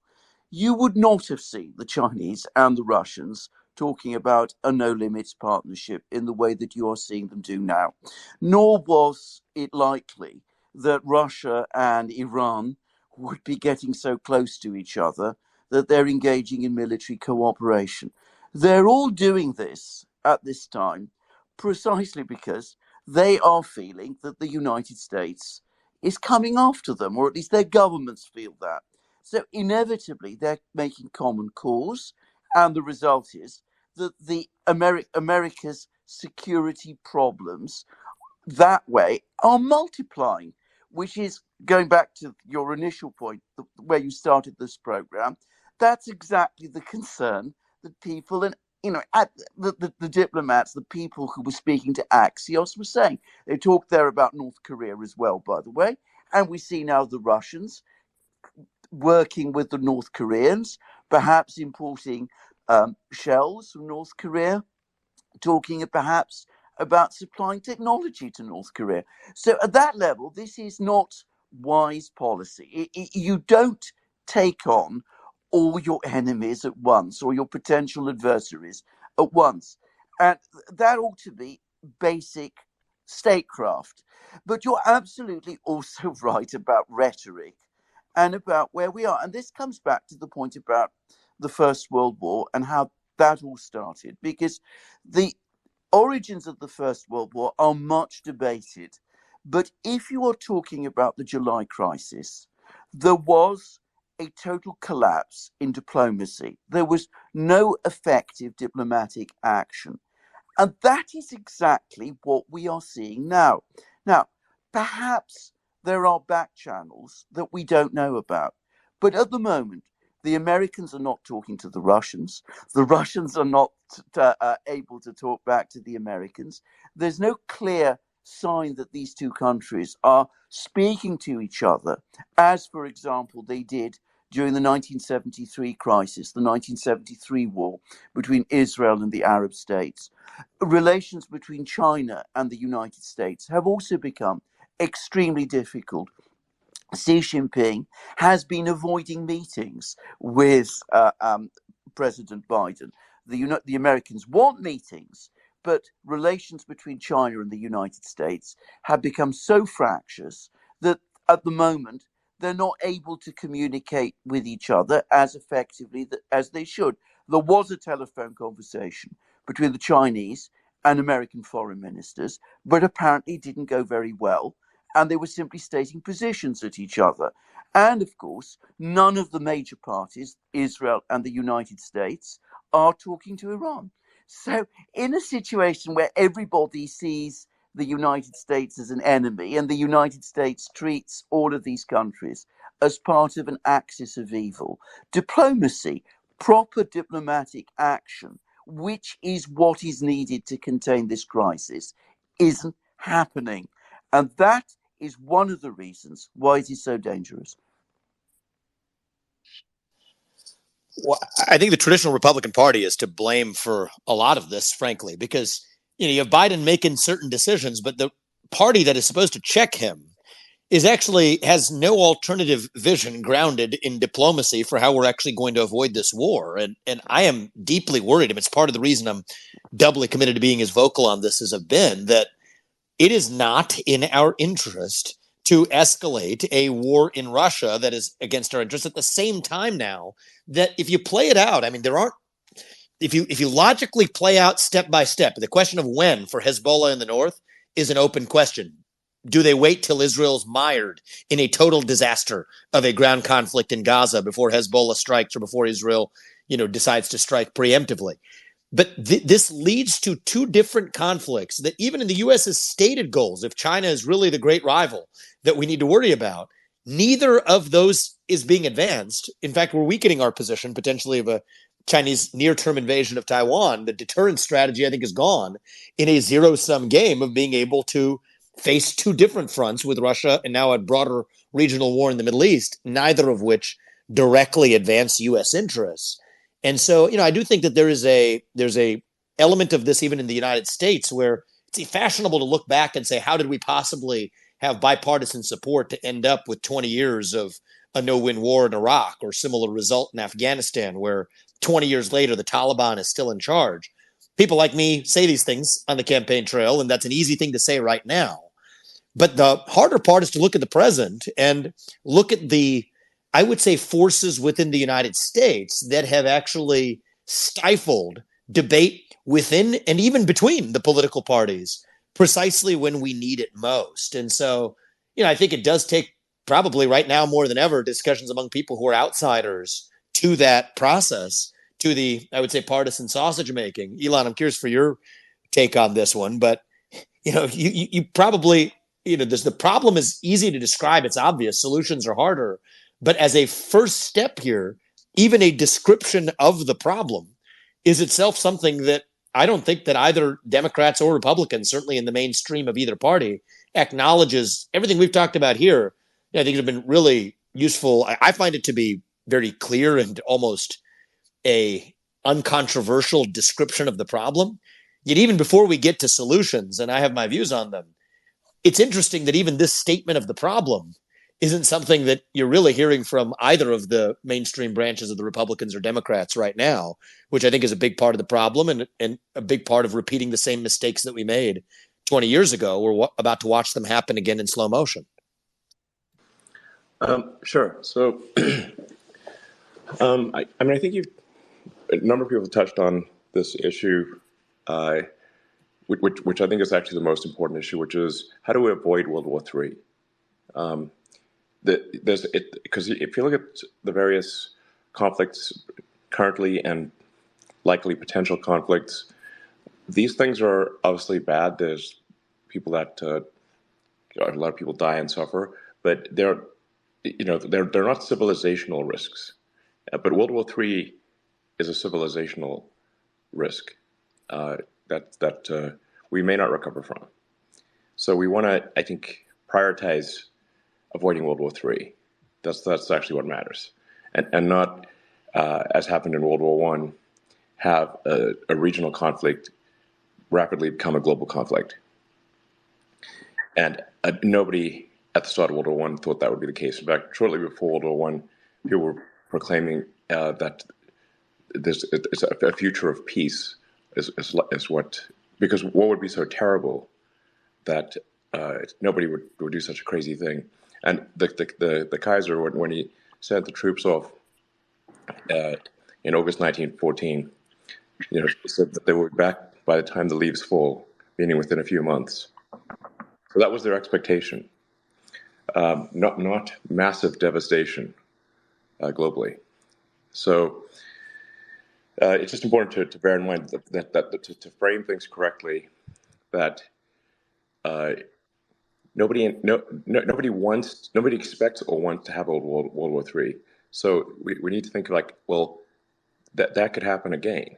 you would not have seen the Chinese and the Russians talking about a no limits partnership in the way that you are seeing them do now. Nor was it likely that Russia and Iran would be getting so close to each other that they're engaging in military cooperation. They're all doing this at this time precisely because they are feeling that the United States is coming after them, or at least their governments feel that. So inevitably, they're making common cause, and the result is that the America's security problems that way are multiplying, which is, going back to your initial point, where you started this program, that's exactly the concern that people and the diplomats, the people who were speaking to Axios were saying. They talked there about North Korea as well, by the way, and we see now the Russians working with the North Koreans, perhaps importing shells from North Korea, talking perhaps about supplying technology to North Korea. So at that level, this is not wise policy. You don't take on all your enemies at once or your potential adversaries at once. And that ought to be basic statecraft. But you're absolutely also right about rhetoric and about where we are. And this comes back to the point about the First World War and how that all started, because the origins of the First World War are much debated. But if you are talking about the July crisis, there was a total collapse in diplomacy. There was no effective diplomatic action. And that is exactly what we are seeing now. Now, perhaps there are back channels that we don't know about. But at the moment, the Americans are not talking to the Russians. The Russians are not able to talk back to the Americans. There's no clear sign that these two countries are speaking to each other, as, for example, they did during the 1973 crisis, the 1973 war between Israel and the Arab states. Relations between China and the United States have also become extremely difficult. Xi Jinping has been avoiding meetings with President Biden. The Americans want meetings, but relations between China and the United States have become so fractious that at the moment they're not able to communicate with each other as effectively as they should. There was a telephone conversation between the Chinese and American foreign ministers, but apparently didn't go very well. And they were simply stating positions at each other. And of course, none of the major parties, Israel and the United States, are talking to Iran. So in a situation where everybody sees the United States as an enemy and the United States treats all of these countries as part of an axis of evil, diplomacy, proper diplomatic action, which is what is needed to contain this crisis, isn't happening. And that is one of the reasons why it is so dangerous. Well, I think the traditional Republican Party is to blame for a lot of this, frankly, because you have Biden making certain decisions, but the party that is supposed to check him is actually has no alternative vision grounded in diplomacy for how we're actually going to avoid this war. And I am deeply worried. I mean, it's part of the reason I'm doubly committed to being as vocal on this as I've been, that it is not in our interest to escalate a war in Russia that is against our interests. At the same time now, that if you play it out, I mean, there aren't, if you logically play out step by step, the question of when for Hezbollah in the north is an open question. Do they wait till Israel's mired in a total disaster of a ground conflict in Gaza before Hezbollah strikes or before Israel, decides to strike preemptively? But this leads to two different conflicts that even in the U.S.'s stated goals, if China is really the great rival that we need to worry about, neither of those is being advanced. In fact, we're weakening our position potentially of a Chinese near-term invasion of Taiwan. The deterrence strategy, I think, is gone in a zero-sum game of being able to face two different fronts with Russia and now a broader regional war in the Middle East, neither of which directly advance U.S. interests. And so, I do think that there's a element of this even in the United States where it's fashionable to look back and say, how did we possibly have bipartisan support to end up with 20 years of a no-win war in Iraq or similar result in Afghanistan, where 20 years later the Taliban is still in charge? People like me say these things on the campaign trail, and that's an easy thing to say right now. But the harder part is to look at the present and look at the, I would say, forces within the United States that have actually stifled debate within and even between the political parties precisely when we need it most. And so, I think it does take probably right now more than ever discussions among people who are outsiders to that process, to the, I would say, partisan sausage making. Elon, I'm curious for your take on this one, but you probably, the problem is easy to describe. It's obvious. Solutions are harder. But as a first step here, even a description of the problem is itself something that I don't think that either Democrats or Republicans, certainly in the mainstream of either party, acknowledges. Everything we've talked about here, I think has been really useful. I find it to be very clear and almost a uncontroversial description of the problem. Yet even before we get to solutions, and I have my views on them, it's interesting that even this statement of the problem isn't something that you're really hearing from either of the mainstream branches of the Republicans or Democrats right now, which I think is a big part of the problem and a big part of repeating the same mistakes that we made 20 years ago. We're about to watch them happen again in slow motion. Sure. So, I think a number of people touched on this issue, which I think is actually the most important issue, which is how do we avoid World War III? Because if you look at the various conflicts currently and likely potential conflicts, these things are obviously bad. There's people that a lot of people die and suffer, but they're not civilizational risks. But World War III is a civilizational risk that we may not recover from. So we want to, I think, prioritize avoiding World War III. That's actually what matters, and not as happened in World War I, have a regional conflict rapidly become a global conflict. And nobody at the start of World War I thought that would be the case. In fact, shortly before World War I, people were proclaiming that there's a future of peace is what, because war would be so terrible that nobody would do such a crazy thing. And the Kaiser, when he sent the troops off in August 1914, said that they would be back by the time the leaves fall, meaning within a few months. So that was their expectation. Not massive devastation globally. So it's just important to bear in mind that to frame things correctly, that nobody expects or wants to have a World War III. So we need to think like, well, that could happen again,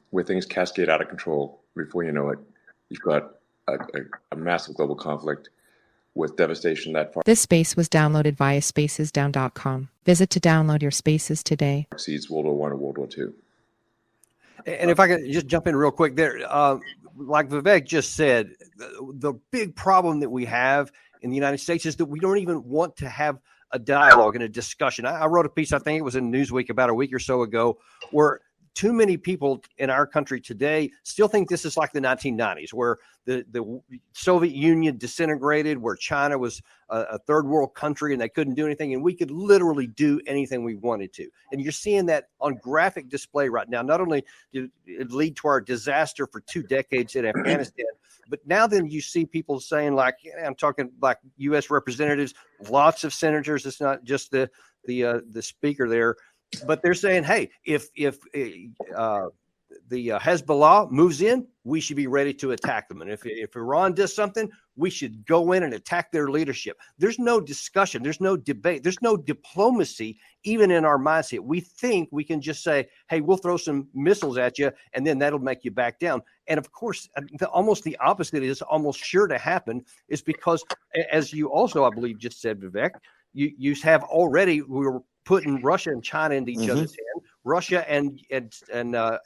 where things cascade out of control. Before you know it, you've got a massive global conflict with devastation that far This space was downloaded via spacesdown.com. Visit to download your spaces today. exceeds World War I or World War II. And if I could just jump in real quick there, like Vivek just said, the big problem that we have in the United States is that we don't even want to have a dialogue and a discussion. I wrote a piece, I think it was in Newsweek about a week or so ago, where too many people in our country today still think this is like the 1990s, where the Soviet Union disintegrated, where China was a third world country and they couldn't do anything, and we could literally do anything we wanted to. And you're seeing that on graphic display right now. Not only did it lead to our disaster for 2 decades in Afghanistan, but now then you see people saying, like, I'm talking like U.S. representatives, lots of senators. It's not just the speaker there. But they're saying, hey, if the Hezbollah moves in, we should be ready to attack them. And if Iran does something, we should go in and attack their leadership. There's no discussion. There's no debate. There's no diplomacy, even in our mindset. We think we can just say, hey, we'll throw some missiles at you, and then that'll make you back down. And, of course, almost the opposite is almost sure to happen, is because, as you also, I believe, just said, Vivek, you have already, we were putting Russia and China into each other's hand, Russia and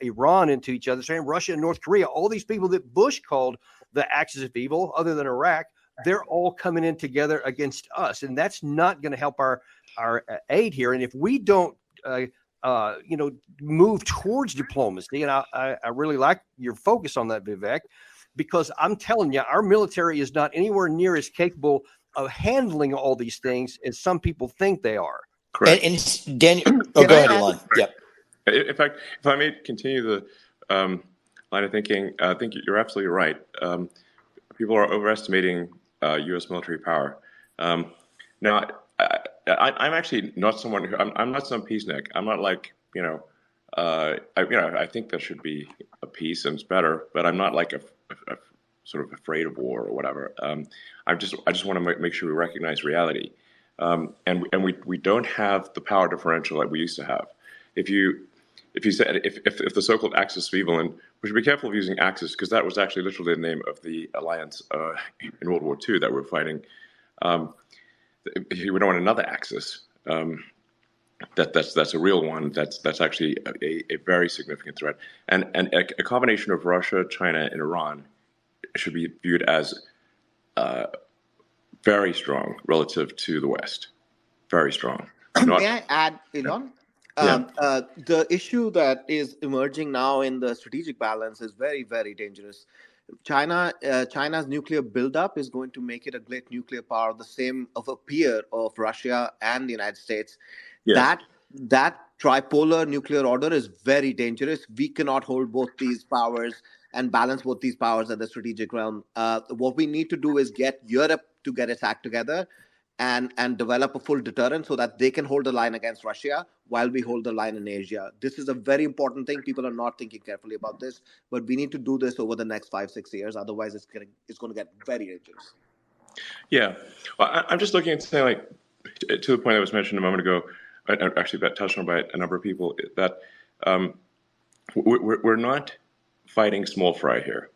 Iran into each other's hand, Russia and North Korea, all these people that Bush called the axis of evil, other than Iraq, they're all coming in together against us. And that's not going to help our aid here. And if we don't, move towards diplomacy, and I really like your focus on that, Vivek, because I'm telling you, our military is not anywhere near as capable of handling all these things as some people think they are. Correct. And Daniel, go ahead, Elon. Yep. In fact, if I may continue the line of thinking, I think you're absolutely right. People are overestimating U.S. military power. Now, I'm actually not someone who I'm not some peacenik. I'm not like I think there should be a peace and it's better, but I'm not like a sort of afraid of war or whatever. I just want to make sure we recognize reality. And we don't have the power differential that we used to have. If the so-called axis of evil, and we should be careful of using axis because that was actually literally the name of the alliance in World War II that we're fighting. We don't want another axis. that's a real one. That's actually a very significant threat, and a combination of Russia, China, and Iran should be viewed as very strong relative to the West. Very strong. May Not I add, Elon? yeah The issue that is emerging now in the strategic balance is very, very dangerous. China's nuclear buildup is going to make it a great nuclear power, the same of a peer of Russia and the United States. yes That tripolar nuclear order is very dangerous. We cannot hold both these powers and balance both these powers at the strategic realm. What we need to do is get Europe to get its act together and develop a full deterrent so that they can hold the line against Russia while we hold the line in Asia. This is a very important thing. People are not thinking carefully about this, but we need to do this over the next 5-6 years. Otherwise, it's going to get very dangerous. yeah. Well, I'm just looking at saying, like, to the point that was mentioned a moment ago, actually touched on by a number of people, that we're not fighting small fry here,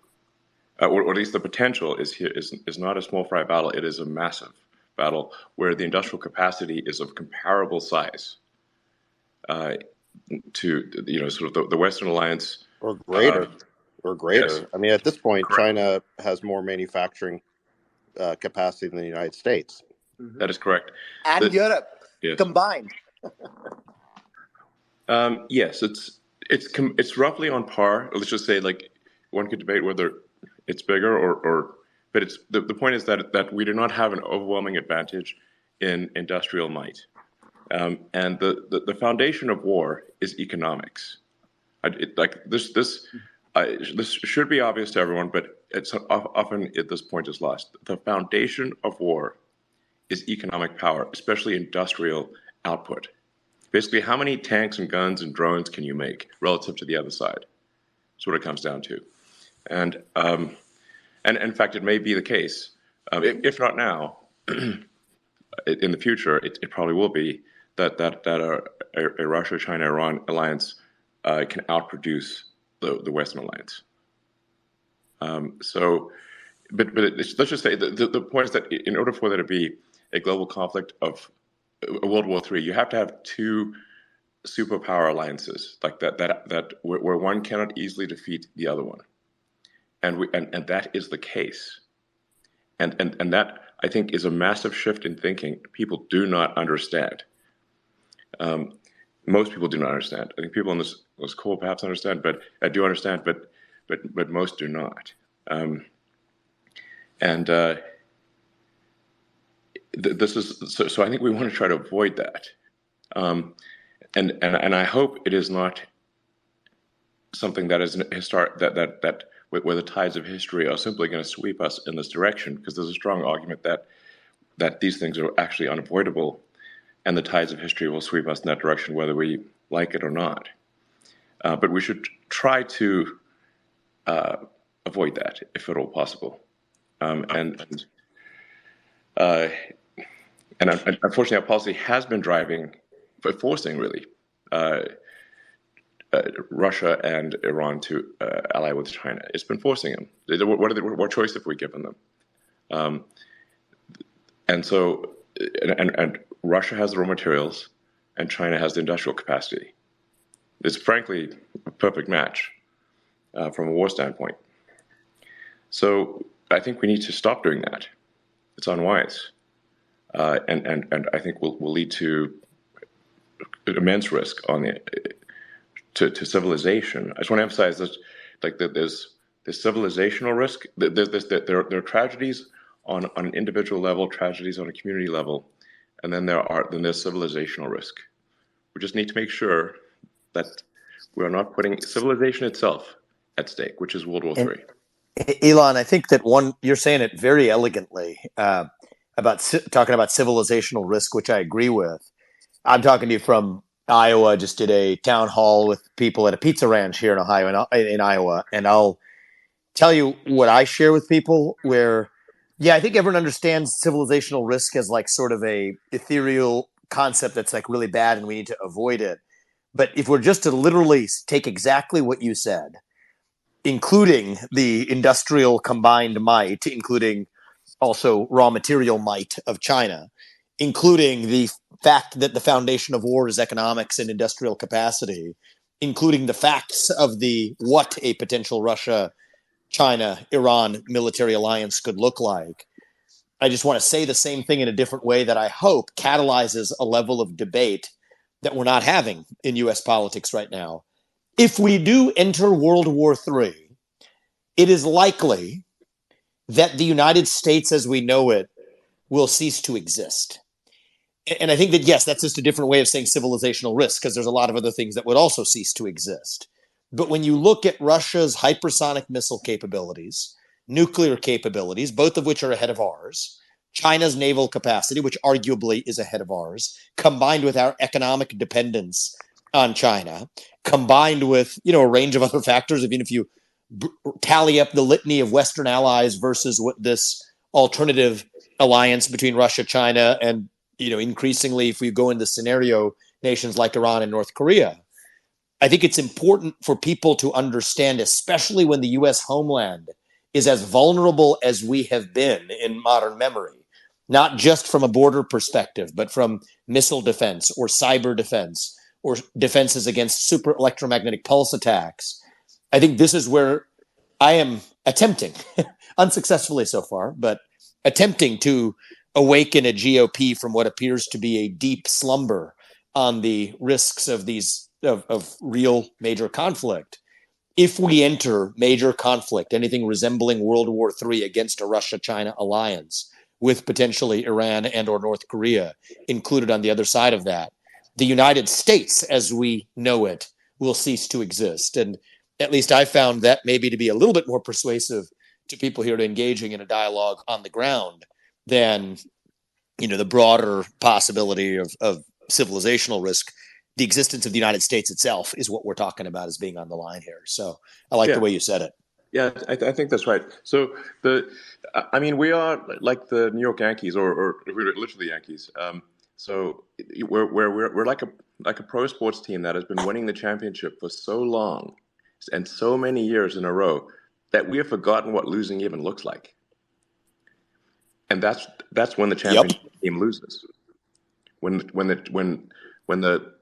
or at least the potential is not a small fry battle. It is a massive battle where the industrial capacity is of comparable size to sort of the Western alliance or greater. Yes. I mean, at this point, Correct. China has more manufacturing capacity than the United States. That is correct. And Europe combined. Yes, it's roughly on par. Let's just say, like, one could debate whether it's bigger but it's the point is that we do not have an overwhelming advantage in industrial might, and the foundation of war is economics. This should be obvious to everyone, but it's often at this point is lost. The foundation of war is economic power, especially industrial output. Basically, how many tanks and guns and drones can you make relative to the other side? That's what it comes down to. And in fact, it may be the case, if not now, in the future, it probably will be that a Russia-China-Iran alliance can outproduce the Western alliance. But let's just say the point is that in order for there to be a global conflict of a World War III, you have to have two superpower alliances like that where one cannot easily defeat the other one, and that is the case, and that, I think, is a massive shift in thinking. People do not understand. Most people do not understand. I think people on this call perhaps understand, but I do understand, but most do not. This is so. I think we want to try to avoid that, and I hope it is not something that is historic, that where the tides of history are simply going to sweep us in this direction, because there's a strong argument that these things are actually unavoidable, and the tides of history will sweep us in that direction whether we like it or not. But we should try to avoid that if at all possible, and unfortunately, our policy has been forcing really Russia and Iran to ally with China. It's been forcing them. What choice have we given them? And so, and Russia has the raw materials, and China has the industrial capacity. It's frankly a perfect match from a war standpoint. So I think we need to stop doing that. It's unwise. And I think will lead to immense risk to civilization. I just want to emphasize that, like, that there's civilizational risk. There are tragedies on an individual level, tragedies on a community level, and then there's civilizational risk. We just need to make sure that we are not putting civilization itself at stake, which is World War III. Elon, I think that you're saying it very elegantly. About talking about civilizational risk, which I agree with. I'm talking to you from Iowa. Just did a town hall with people at a pizza ranch here in Iowa, and I'll tell you what I share with people. Where, I think everyone understands civilizational risk as like sort of a ethereal concept that's like really bad, and we need to avoid it. But if we're just to literally take exactly what you said, including the industrial combined might, including also raw material might of China, including the fact that the foundation of war is economics and industrial capacity, including the facts of what a potential Russia, China, Iran military alliance could look like. I just want to say the same thing in a different way that I hope catalyzes a level of debate that we're not having in U.S. politics right now. If we do enter World War III, it is likely that the United States as we know it will cease to exist. And I think that, yes, that's just a different way of saying civilizational risk, because there's a lot of other things that would also cease to exist. But when you look at Russia's hypersonic missile capabilities, nuclear capabilities, both of which are ahead of ours, China's naval capacity, which arguably is ahead of ours, combined with our economic dependence on China, combined with, a range of other factors, even if you tally up the litany of Western allies versus what this alternative alliance between Russia, China, and increasingly, if we go into scenario, nations like Iran and North Korea, I think it's important for people to understand, especially when the U.S. homeland is as vulnerable as we have been in modern memory, not just from a border perspective, but from missile defense or cyber defense or defenses against super electromagnetic pulse attacks. I think this is where I am attempting, unsuccessfully so far, but attempting to awaken a GOP from what appears to be a deep slumber on the risks of these of real major conflict. If we enter major conflict, anything resembling World War III against a Russia-China alliance, with potentially Iran and or North Korea included on the other side of that, the United States, as we know it, will cease to exist. And at least I found that maybe to be a little bit more persuasive to people here to engaging in a dialogue on the ground than the broader possibility of civilizational risk. The existence of the United States itself is what we're talking about as being on the line here. So I like the way you said it. Yeah, I think that's right. So we are like the New York Yankees, or we're literally Yankees. So we're like a pro sports team that has been winning the championship for so long and so many years in a row that we have forgotten what losing even looks like. And that's when the championship team loses. When the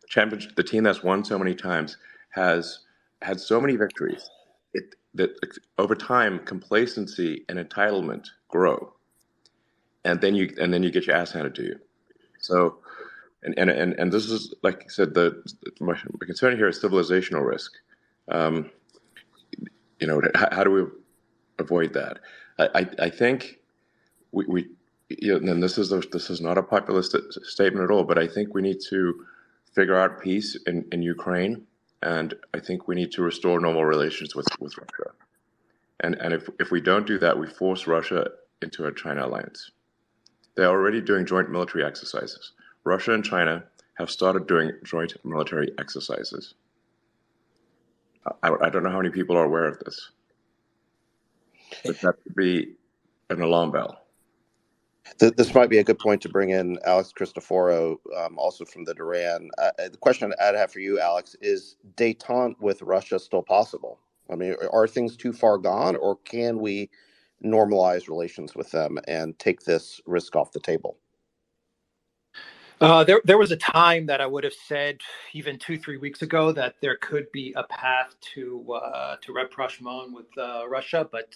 championship, the team that's won so many times has had so many victories, that over time complacency and entitlement grow, and then you get your ass handed to you. So, and this is, like I said, my concern here is civilizational risk. How do we avoid that? I think we and this is not a populist statement at all, but I think we need to figure out peace in Ukraine, and I think we need to restore normal relations with Russia. And if we don't do that, we force Russia into a China alliance. They're already doing joint military exercises. Russia and China have started doing joint military exercises. I don't know how many people are aware of this, but that would be an alarm bell. This might be a good point to bring in Alex Cristoforo, also from the Duran. The question I'd have for you, Alex, is détente with Russia still possible? I mean, are things too far gone, or can we normalize relations with them and take this risk off the table? There was a time that I would have said, even 2-3 weeks ago, that there could be a path to rapprochement with Russia, but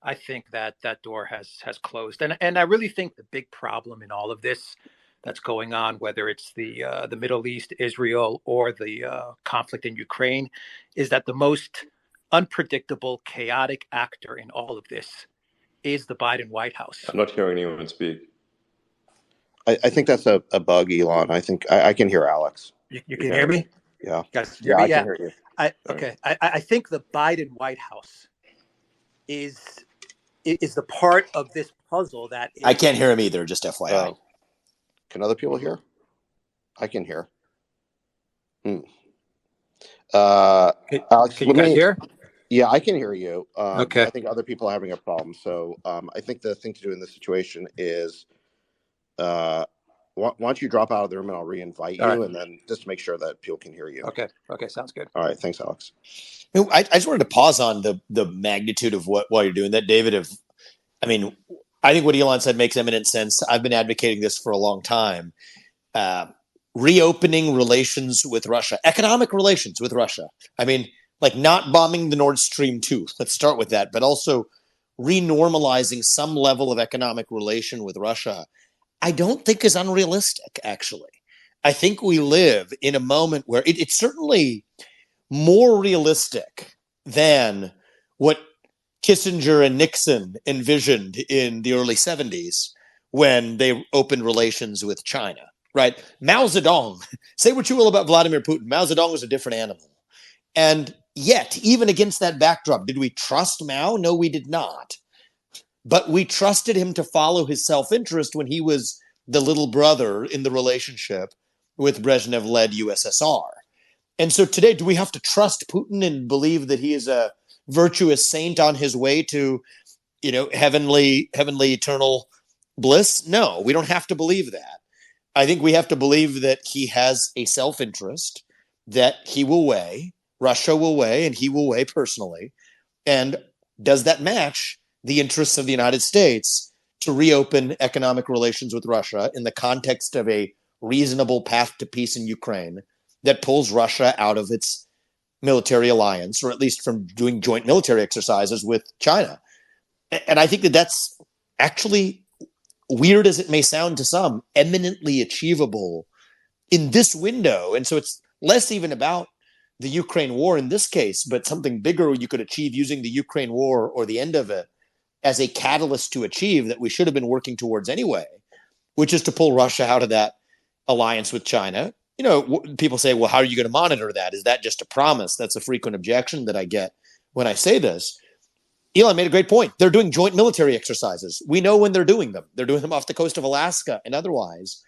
I think that door has closed, and I really think the big problem in all of this that's going on, whether it's the Middle East, Israel, or the conflict in Ukraine, is that the most unpredictable, chaotic actor in all of this is the Biden White House. I'm not hearing anyone speak. I think that's a bug, Elon. I think I can hear Alex. You can hear me? Yeah. Guys, yeah, I can hear you. I think the Biden White House is the part of this puzzle that is... I can't hear him either, just FYI. Can other people hear? I can hear. Alex, can you guys hear? Yeah, I can hear you. Okay. I think other people are having a problem. So I think the thing to do in this situation is why don't you drop out of the room and I'll re-invite you, and then just make sure that people can hear you. Okay, sounds good. All right, thanks, Alex. I just wanted to pause on the magnitude of while you're doing that, David. I think what Elon said makes eminent sense. I've been advocating this for a long time. reopening relations with Russia, economic relations with Russia. I mean, like not bombing the Nord Stream 2. Let's start with that, but also renormalizing some level of economic relation with Russia, I don't think is unrealistic, actually. I think we live in a moment where it's certainly more realistic than what Kissinger and Nixon envisioned in the early 70s when they opened relations with China, right? Mao Zedong, say what you will about Vladimir Putin, Mao Zedong was a different animal. And yet, even against that backdrop, did we trust Mao? No, we did not. But we trusted him to follow his self-interest when he was the little brother in the relationship with Brezhnev-led USSR. And so today, do we have to trust Putin and believe that he is a virtuous saint on his way to, heavenly eternal bliss? No, we don't have to believe that. I think we have to believe that he has a self-interest that he will weigh, Russia will weigh, and he will weigh personally. And does that match the interests of the United States to reopen economic relations with Russia in the context of a reasonable path to peace in Ukraine that pulls Russia out of its military alliance, or at least from doing joint military exercises with China? And I think that that's actually, weird as it may sound to some, eminently achievable in this window. And so it's less even about the Ukraine war in this case, but something bigger you could achieve using the Ukraine war or the end of it as a catalyst to achieve that we should have been working towards anyway, which is to pull Russia out of that alliance with China. People say, well, how are you going to monitor that? Is that just a promise? That's a frequent objection that I get when I say this. Elon made a great point. They're doing joint military exercises. We know when they're doing them. They're doing them off the coast of Alaska and otherwise.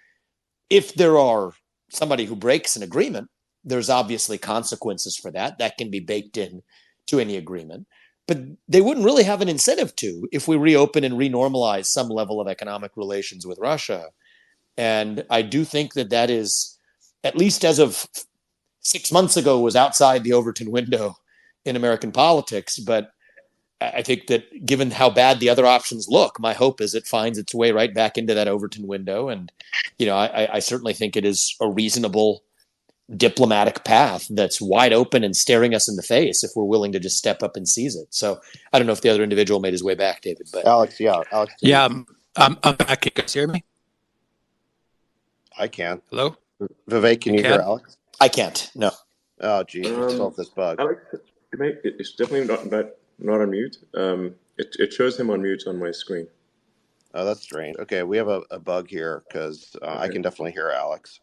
If there are somebody who breaks an agreement, there's obviously consequences for that. That can be baked in to any agreement. But they wouldn't really have an incentive to if we reopen and renormalize some level of economic relations with Russia. And I do think that that is, at least as of 6 months ago, was outside the Overton window in American politics. But I think that given how bad the other options look, my hope is it finds its way right back into that Overton window. And, I certainly think it is a reasonable diplomatic path that's wide open and staring us in the face if we're willing to just step up and seize it. So I don't know if the other individual made his way back, David, but Alex, Yeah, I'm back. Can you guys hear me? I can. Hello? Vivek, can you hear Alex? I can't. No. Oh, geez, we still have this bug. Alex, it's definitely not on mute. It shows him on mute on my screen. Oh, that's strange. Okay, we have a bug here because I can definitely hear Alex.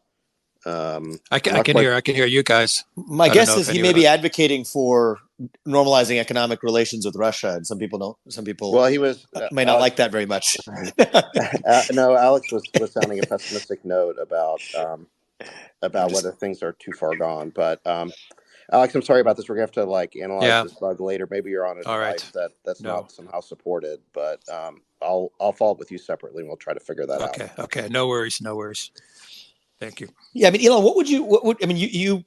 I can hear you guys. My guess is he may be advocating for normalizing economic relations with Russia, and some people don't. Some people, well, he was may not like that very much. No, Alex was sounding a pessimistic note about whether things are too far gone. But Alex, I'm sorry about this. We're gonna have to analyze this bug later. Maybe you're on a device that's not somehow supported. But I'll follow up with you separately, and we'll try to figure that out. Okay. No worries. Thank you. Yeah, I mean, Elon,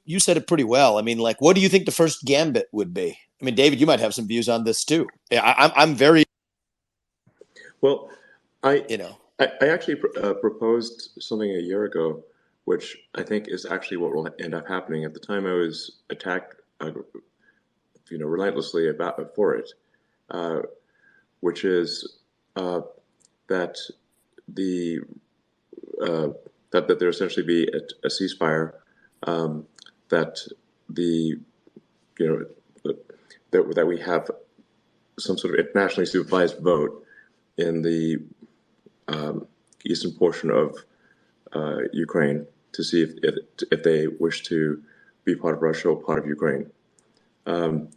you said it pretty well. I mean, what do you think the first gambit would be? I mean, David, you might have some views on this too. Yeah, I'm very. Well, I actually proposed something a year ago, which I think is actually what will end up happening. At the time, I was attacked, relentlessly for it, which is that the. That there essentially be a ceasefire, that that we have some sort of internationally supervised vote in the eastern portion of Ukraine to see if they wish to be part of Russia or part of Ukraine, and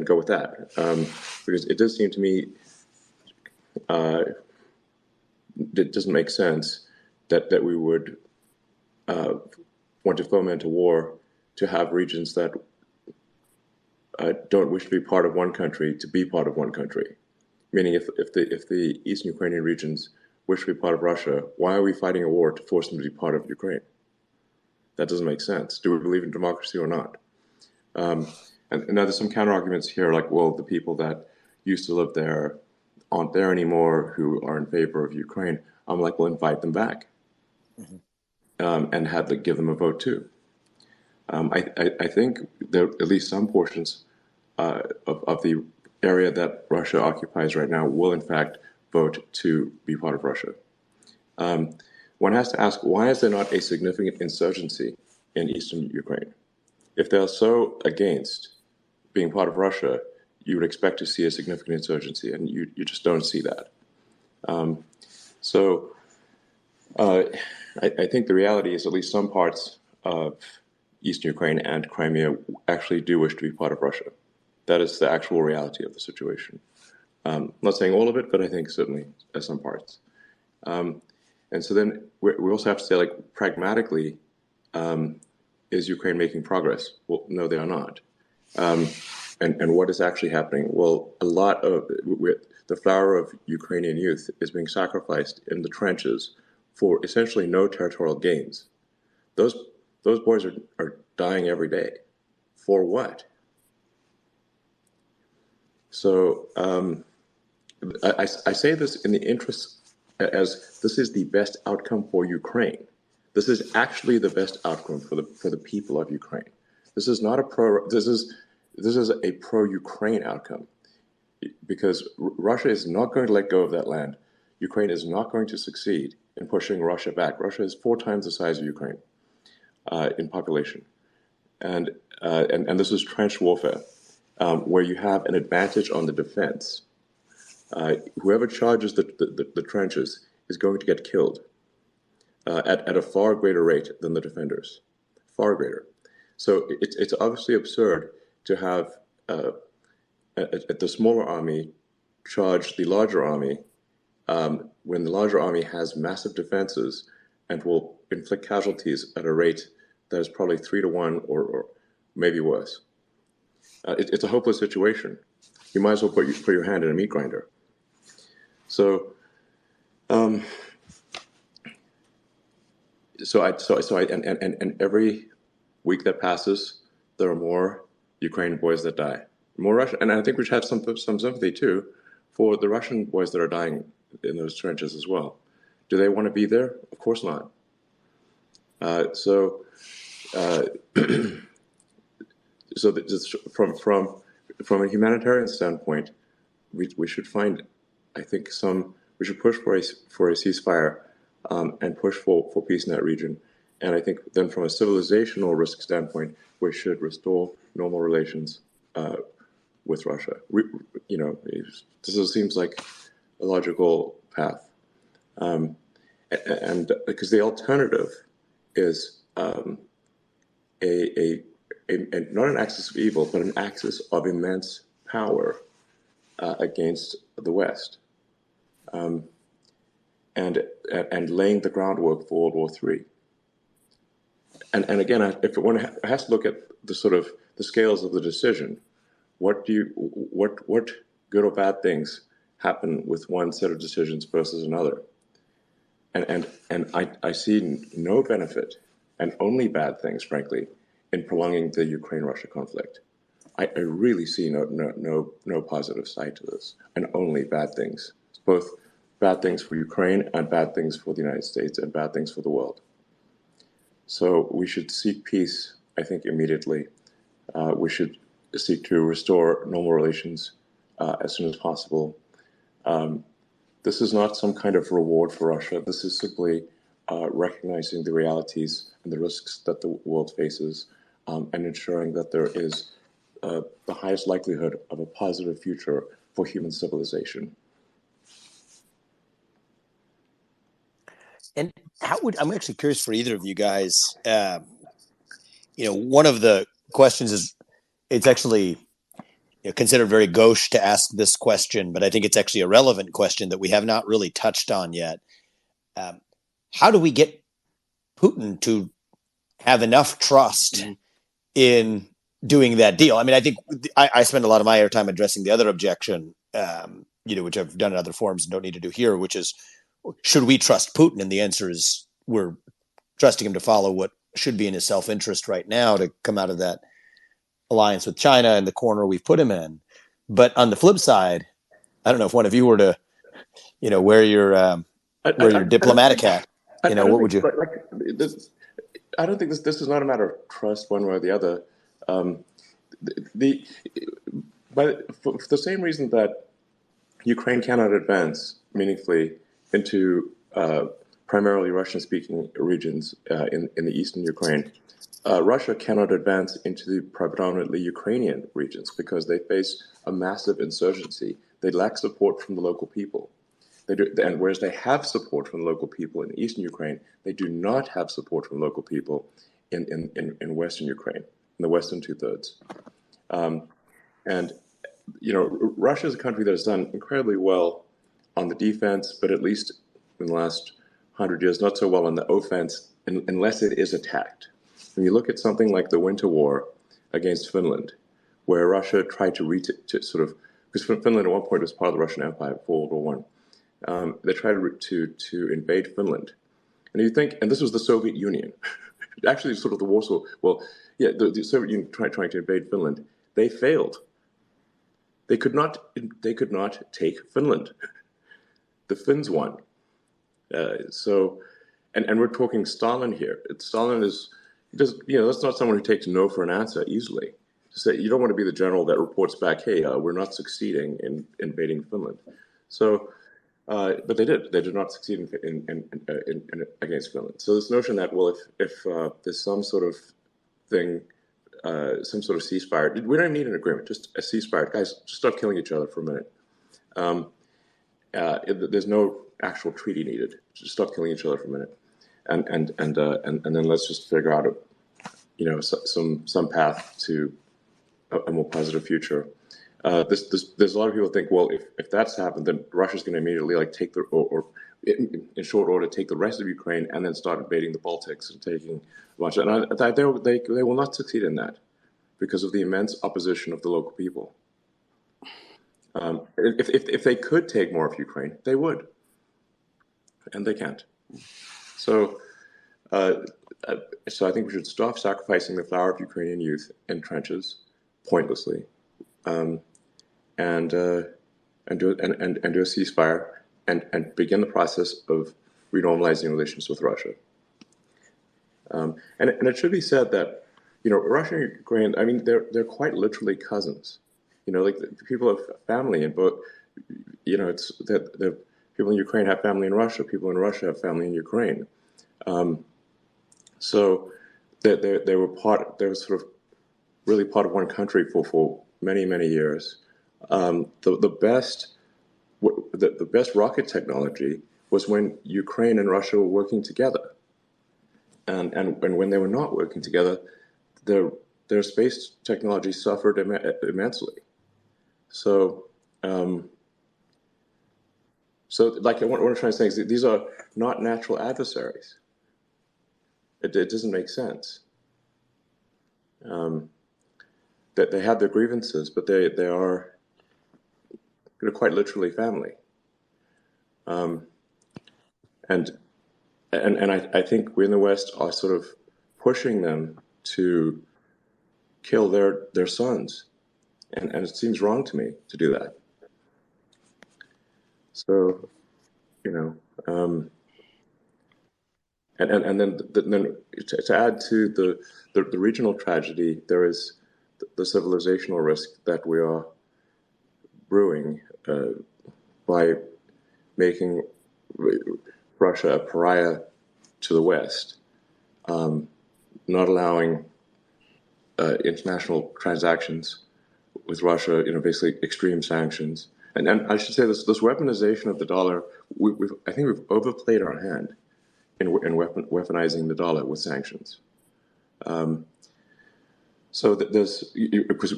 go with that, because it does seem to me. It doesn't make sense that we would want to foment a war to have regions that don't wish to be part of one country to be part of one country. Meaning, if the Eastern Ukrainian regions wish to be part of Russia, why are we fighting a war to force them to be part of Ukraine? That doesn't make sense. Do we believe in democracy or not? And now there's some counter arguments here, the people that used to live there aren't there anymore who are in favor of Ukraine, I'm like, well, invite them back, and give them a vote too. I think there at least some portions of the area that Russia occupies right now will in fact vote to be part of Russia. One has to ask, why is there not a significant insurgency in eastern Ukraine? If they're so against being part of Russia, you would expect to see a significant insurgency, and you just don't see that. I think the reality is at least some parts of eastern Ukraine and Crimea actually do wish to be part of Russia. That is the actual reality of the situation. I'm not saying all of it, but I think certainly some parts. And so then we also have to say, like, pragmatically, is Ukraine making progress? Well, no, they are not. And what is actually happening? Well, a lot of the flower of Ukrainian youth is being sacrificed in the trenches for essentially no territorial gains. Those boys are dying every day. For what? So I say this in the interest, as this is the best outcome for Ukraine. This is actually the best outcome for the people of Ukraine. This is not this is a pro-Ukraine outcome, because Russia is not going to let go of that land. Ukraine is not going to succeed in pushing Russia back. Russia is 4 times the size of Ukraine in population, and this is trench warfare, where you have an advantage on the defense. Whoever charges the trenches is going to get killed at a far greater rate than the defenders, far greater. So it's obviously absurd to have the smaller army charge the larger army when the larger army has massive defenses and will inflict casualties at a rate that is probably 3 to 1 or maybe worse. It's a hopeless situation. You might as well put your hand in a meat grinder. So, and every week that passes, there are more Ukrainian boys that die, more Russian, and I think we should have some sympathy too for the Russian boys that are dying in those trenches as well. Do they want to be there? Of course not. So just from a humanitarian standpoint, we should find, I think, we should push for a ceasefire and push for peace in that region. And I think then from a civilizational risk standpoint, we should restore normal relations with Russia. This seems like a logical path. And because the alternative is not an axis of evil, but an axis of immense power against the West, and laying the groundwork for World War III. And again, if one has to look at the sort of the scales of the decision, what good or bad things happen with one set of decisions versus another? And I see no benefit and only bad things, frankly, in prolonging the Ukraine-Russia conflict. I really see no positive side to this, and only bad things. It's both bad things for Ukraine and bad things for the United States and bad things for the world. So we should seek peace, I think, immediately. We should seek to restore normal relations as soon as possible. This is not some kind of reward for Russia. This is simply recognizing the realities and the risks that the world faces, and ensuring that there is the highest likelihood of a positive future for human civilization. And I'm actually curious for either of you guys. One of the questions is, it's actually considered very gauche to ask this question, but I think it's actually a relevant question that we have not really touched on yet. How do we get Putin to have enough trust in doing that deal? I mean, I think I spend a lot of my airtime addressing the other objection, which I've done in other forums and don't need to do here, which is, should we trust Putin? And the answer is, we're trusting him to follow what should be in his self-interest right now to come out of that alliance with China and the corner we've put him in. But on the flip side, I don't know if one of you were to Where your diplomatic hat. What would you? I don't think this is not a matter of trust one way or the other. But for the same reason that Ukraine cannot advance meaningfully into primarily Russian-speaking regions in the eastern Ukraine, Russia cannot advance into the predominantly Ukrainian regions because they face a massive insurgency. They lack support from the local people. And whereas they have support from the local people in eastern Ukraine, they do not have support from local people in western Ukraine, in the western two-thirds. And Russia is a country that has done incredibly well on the defense, but at least in the last 100 years, not so well on the offense, unless it is attacked. When you look at something like the Winter War against Finland, where Russia tried to because Finland at one point was part of the Russian Empire before World War I, they tried to invade Finland. And you think, and this was the Soviet Union, actually sort of the Warsaw, the Soviet Union trying to invade Finland, they failed. They could not take Finland. The Finns won. And we're talking Stalin here. Stalin that's not someone who takes no for an answer easily. You don't want to be the general that reports back, hey, we're not succeeding in invading Finland. So, but they did. They did not succeed in against Finland. So this notion that, well, if there's some sort of thing, some sort of ceasefire, we don't need an agreement, just a ceasefire. Guys, just stop killing each other for a minute. There's no actual treaty needed. Just stop killing each other for a minute, and then let's just figure out some path to a more positive future. There's a lot of people think, well, if that's happened, then Russia's going to immediately take in short order take the rest of Ukraine and then start invading the Baltics and taking a bunch. And they will not succeed in that because of the immense opposition of the local people. If they could take more of Ukraine, they would, and they can't. So I think we should stop sacrificing the flower of Ukrainian youth in trenches pointlessly, and do a ceasefire and begin the process of renormalizing relations with Russia. And it should be said that Russia and Ukraine, I mean, they're quite literally cousins. Like people have family in both. It's that the people in Ukraine have family in Russia. People in Russia have family in Ukraine. So they were sort of really part of one country for many, many years. The best rocket technology was when Ukraine and Russia were working together, and when they were not working together, their space technology suffered immensely. So like what I'm trying to say is that these are not natural adversaries. It doesn't make sense. That they have their grievances, but they are quite literally family. And I think we in the West are sort of pushing them to kill their sons, and it seems wrong to me to do that. So, and then to add to the regional tragedy, there is the civilizational risk that we are brewing by making Russia a pariah to the West, not allowing international transactions with Russia, basically extreme sanctions. And I should say this weaponization of the dollar, I think we've overplayed our hand in weaponizing the dollar with sanctions. So because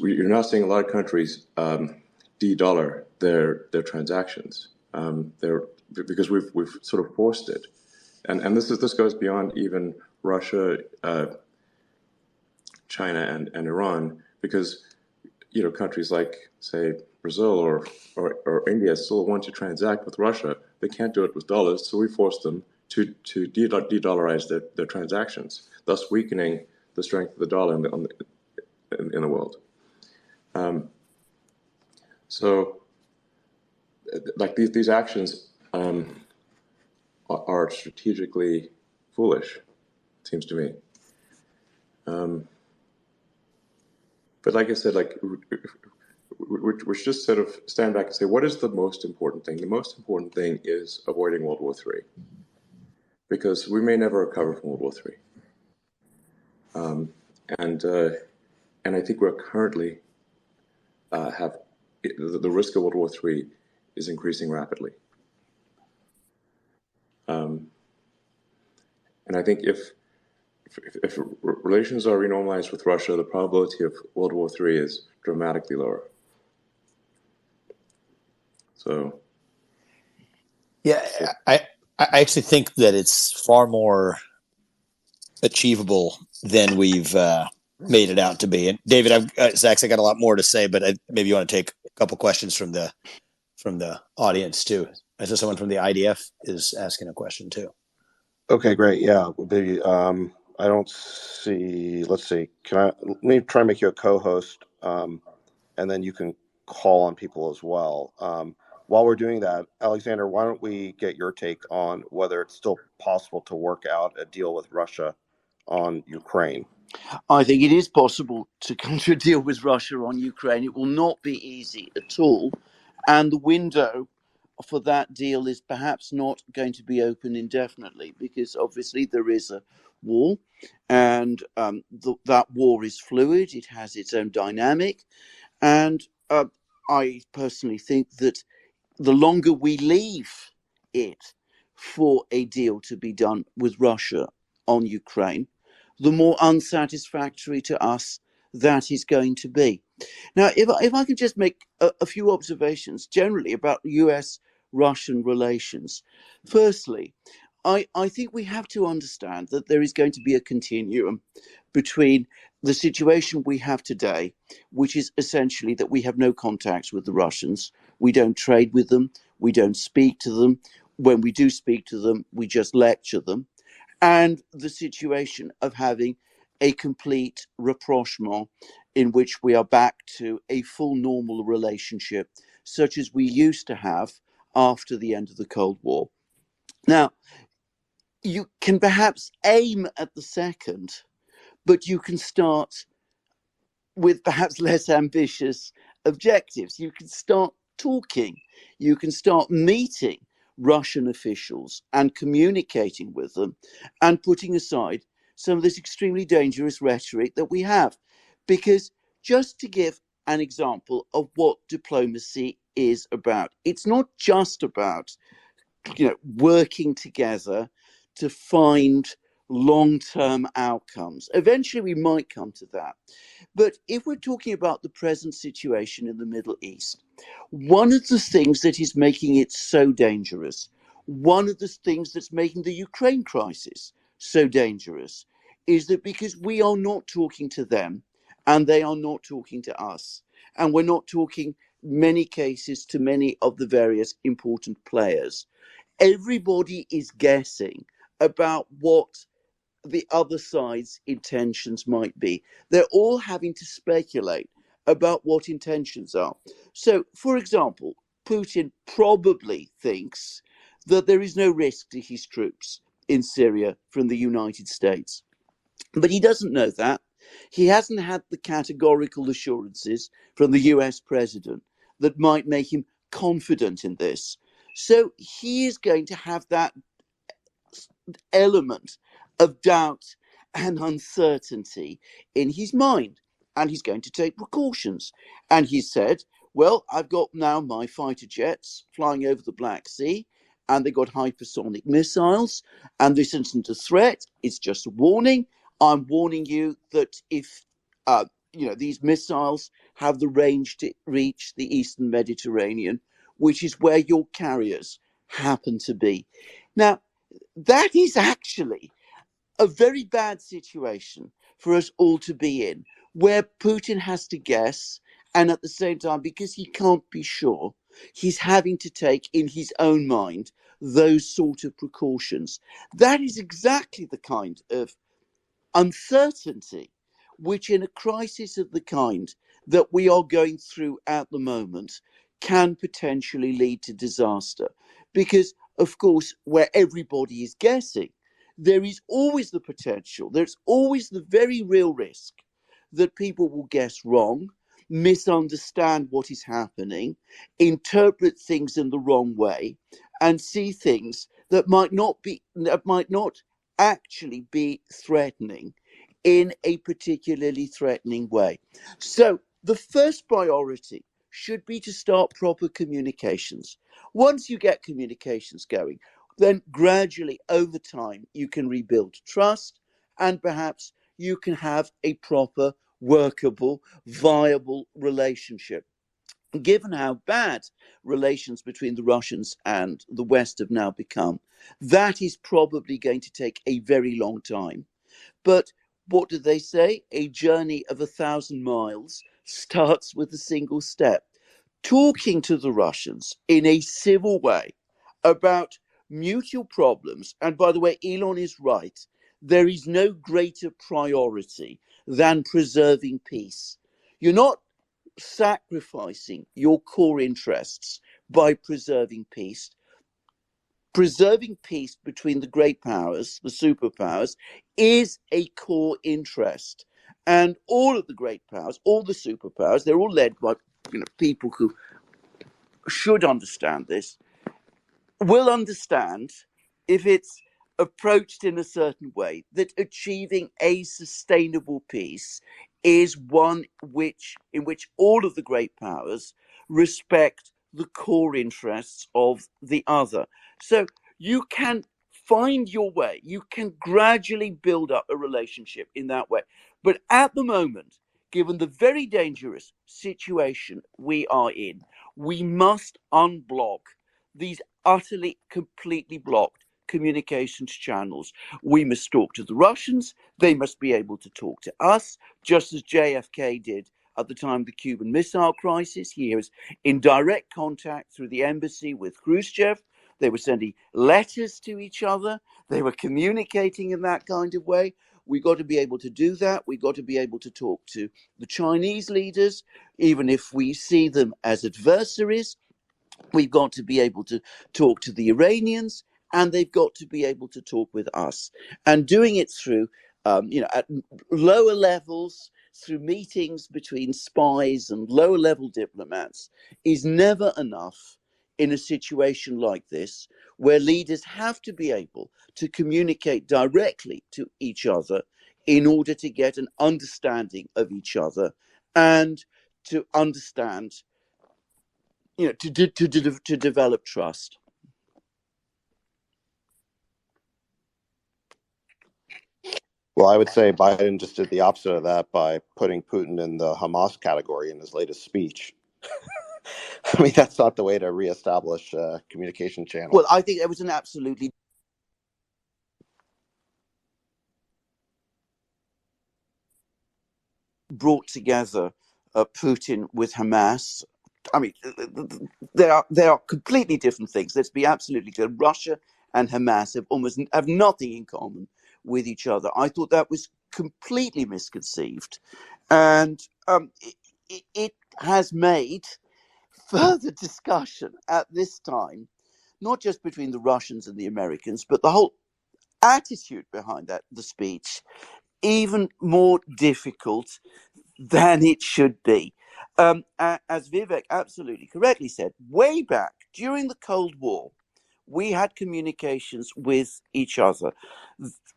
you're now seeing a lot of countries de-dollar their transactions, because we've sort of forced it, and this goes beyond even Russia, China, and Iran, because countries like, say, Brazil or India still want to transact with Russia. They can't do it with dollars, so we force them to de-dollarize their transactions, thus weakening the strength of the dollar in the world. So like these actions are strategically foolish, it seems to me. But like I said, like we should just sort of stand back and say, what is the most important thing? The most important thing is avoiding World War III, because we may never recover from World War III. And I think we're currently have the risk of World War III is increasing rapidly. And I think if relations are renormalized with Russia, the probability of World War III is dramatically lower. So, yeah, I actually think that it's far more achievable than we've made it out to be. And David, Zach, I got a lot more to say, but maybe you want to take a couple questions from the audience too. I saw someone from the IDF is asking a question too. Okay, great. Yeah, maybe. I don't see. Let's see. Let me try and make you a co-host, and then you can call on people as well. While we're doing that, Alexander, why don't we get your take on whether it's still possible to work out a deal with Russia on Ukraine? I think it is possible to come to a deal with Russia on Ukraine. It will not be easy at all. And the window for that deal is perhaps not going to be open indefinitely, because obviously there is a war, and that war is fluid. It has its own dynamic. And I personally think that the longer we leave it for a deal to be done with Russia on Ukraine, the more unsatisfactory to us that is going to be. Now, if I could just make a few observations generally about US-Russian relations. Firstly, I think we have to understand that there is going to be a continuum between the situation we have today, which is essentially that we have no contacts with the Russians. We don't trade with them. We don't speak to them. When we do speak to them, we just lecture them. And the situation of having a complete rapprochement in which we are back to a full normal relationship, such as we used to have after the end of the Cold War. Now, you can perhaps aim at the second, but you can start with perhaps less ambitious objectives. You can start talking, you can start meeting Russian officials and communicating with them and putting aside some of this extremely dangerous rhetoric that we have. Because just to give an example of what diplomacy is about, it's not just about, working together to find long-term outcomes. Eventually we might come to that. But if we're talking about the present situation in the Middle East, one of the things that is making it so dangerous, one of the things that's making the Ukraine crisis so dangerous, is that because we are not talking to them and they are not talking to us, and we're not talking many cases to many of the various important players, everybody is guessing about what the other side's intentions might be. They're all having to speculate about what intentions are. So, for example, Putin probably thinks that there is no risk to his troops in Syria from the United States. But he doesn't know that. He hasn't had the categorical assurances from the US president that might make him confident in this. So he is going to have that element of doubt and uncertainty in his mind, and he's going to take precautions. And he said, well, I've got now my fighter jets flying over the Black Sea, and they've got hypersonic missiles, and this isn't a threat, it's just a warning. I'm warning you that if these missiles have the range to reach the Eastern Mediterranean, which is where your carriers happen to be. Now, that is actually a very bad situation for us all to be in, where Putin has to guess, and at the same time, because he can't be sure, he's having to take in his own mind those sort of precautions. That is exactly the kind of uncertainty which, in a crisis of the kind that we are going through at the moment, can potentially lead to disaster. Because, of course, where everybody is guessing, there is always the potential, there's always the very real risk that people will guess wrong, misunderstand what is happening, interpret things in the wrong way, and see things that might not actually be threatening in a particularly threatening way. So the first priority should be to start proper communications. Once you get communications going, then gradually over time you can rebuild trust, and perhaps you can have a proper, workable, viable relationship. Given how bad relations between the Russians and the West have now become, that is probably going to take a very long time. But what do they say? A journey of 1,000 miles starts with a single step. Talking to the Russians in a civil way about mutual problems, and by the way, Elon is right, there is no greater priority than preserving peace. You're not sacrificing your core interests by preserving peace. Preserving peace between the great powers, the superpowers, is a core interest. And all of the great powers, all the superpowers, they're all led by people who should understand this, will understand, if it's approached in a certain way, that achieving a sustainable peace is one in which all of the great powers respect the core interests of the other. So you can find your way, you can gradually build up a relationship in that way. But at the moment, given the very dangerous situation we are in, we must unblock these utterly, completely blocked communications channels. We must talk to the Russians. They must be able to talk to us, just as JFK did at the time of the Cuban Missile Crisis. He was in direct contact through the embassy with Khrushchev. They were sending letters to each other. They were communicating in that kind of way. We got to be able to do that. We got to be able to talk to the Chinese leaders, even if we see them as adversaries. We've got to be able to talk to the Iranians, and they've got to be able to talk with us. And doing it through, at lower levels, through meetings between spies and lower level diplomats, is never enough in a situation like this, where leaders have to be able to communicate directly to each other in order to get an understanding of each other and to understand, to develop trust. Well, I would say Biden just did the opposite of that by putting Putin in the Hamas category in his latest speech. I mean, that's not the way to reestablish communication channels. Well, I think it was an absolutely brought together Putin with Hamas. I mean, they are completely different things. Let's be absolutely clear. Russia and Hamas have nothing in common with each other. I thought that was completely misconceived, and it has made further discussion at this time, not just between the Russians and the Americans, but the whole attitude behind the speech, even more difficult than it should be. As Vivek absolutely correctly said, way back during the Cold War, we had communications with each other.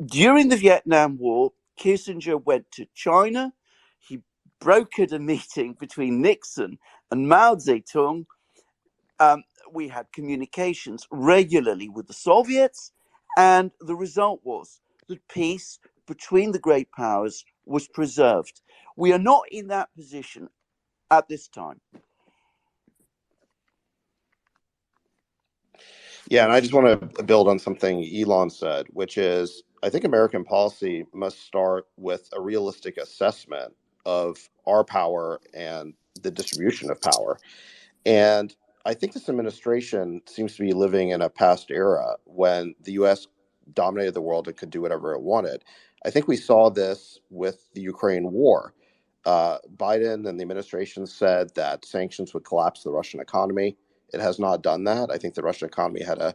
During the Vietnam War, Kissinger went to China. He brokered a meeting between Nixon and Mao Zedong. We had communications regularly with the Soviets, and the result was that peace between the great powers was preserved. We are not in that position at this time. Yeah, and I just want to build on something Elon said, which is I think American policy must start with a realistic assessment of our power and the distribution of power. And I think this administration seems to be living in a past era when the U.S. dominated the world and could do whatever it wanted. I think we saw this with the Ukraine war. Biden and the administration said that sanctions would collapse the Russian economy. It has not done that. I think the Russian economy had a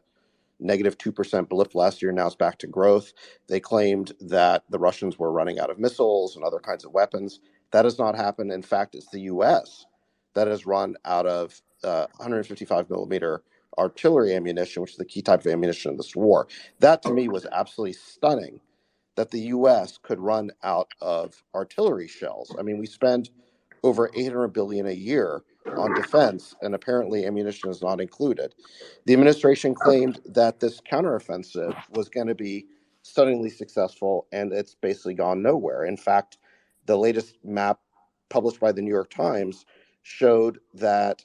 negative 2% blip last year. Now it's back to growth. They claimed that the Russians were running out of missiles and other kinds of weapons. That has not happened. In fact, it's the U.S. that has run out of 155 millimeter artillery ammunition, which is the key type of ammunition in this war. That to me was absolutely stunning, that the U.S. could run out of artillery shells. I mean, we spend over $800 billion a year on defense, and apparently ammunition is not included. The administration claimed that this counteroffensive was going to be stunningly successful, and it's basically gone nowhere. In fact, the latest map published by the New York Times showed that,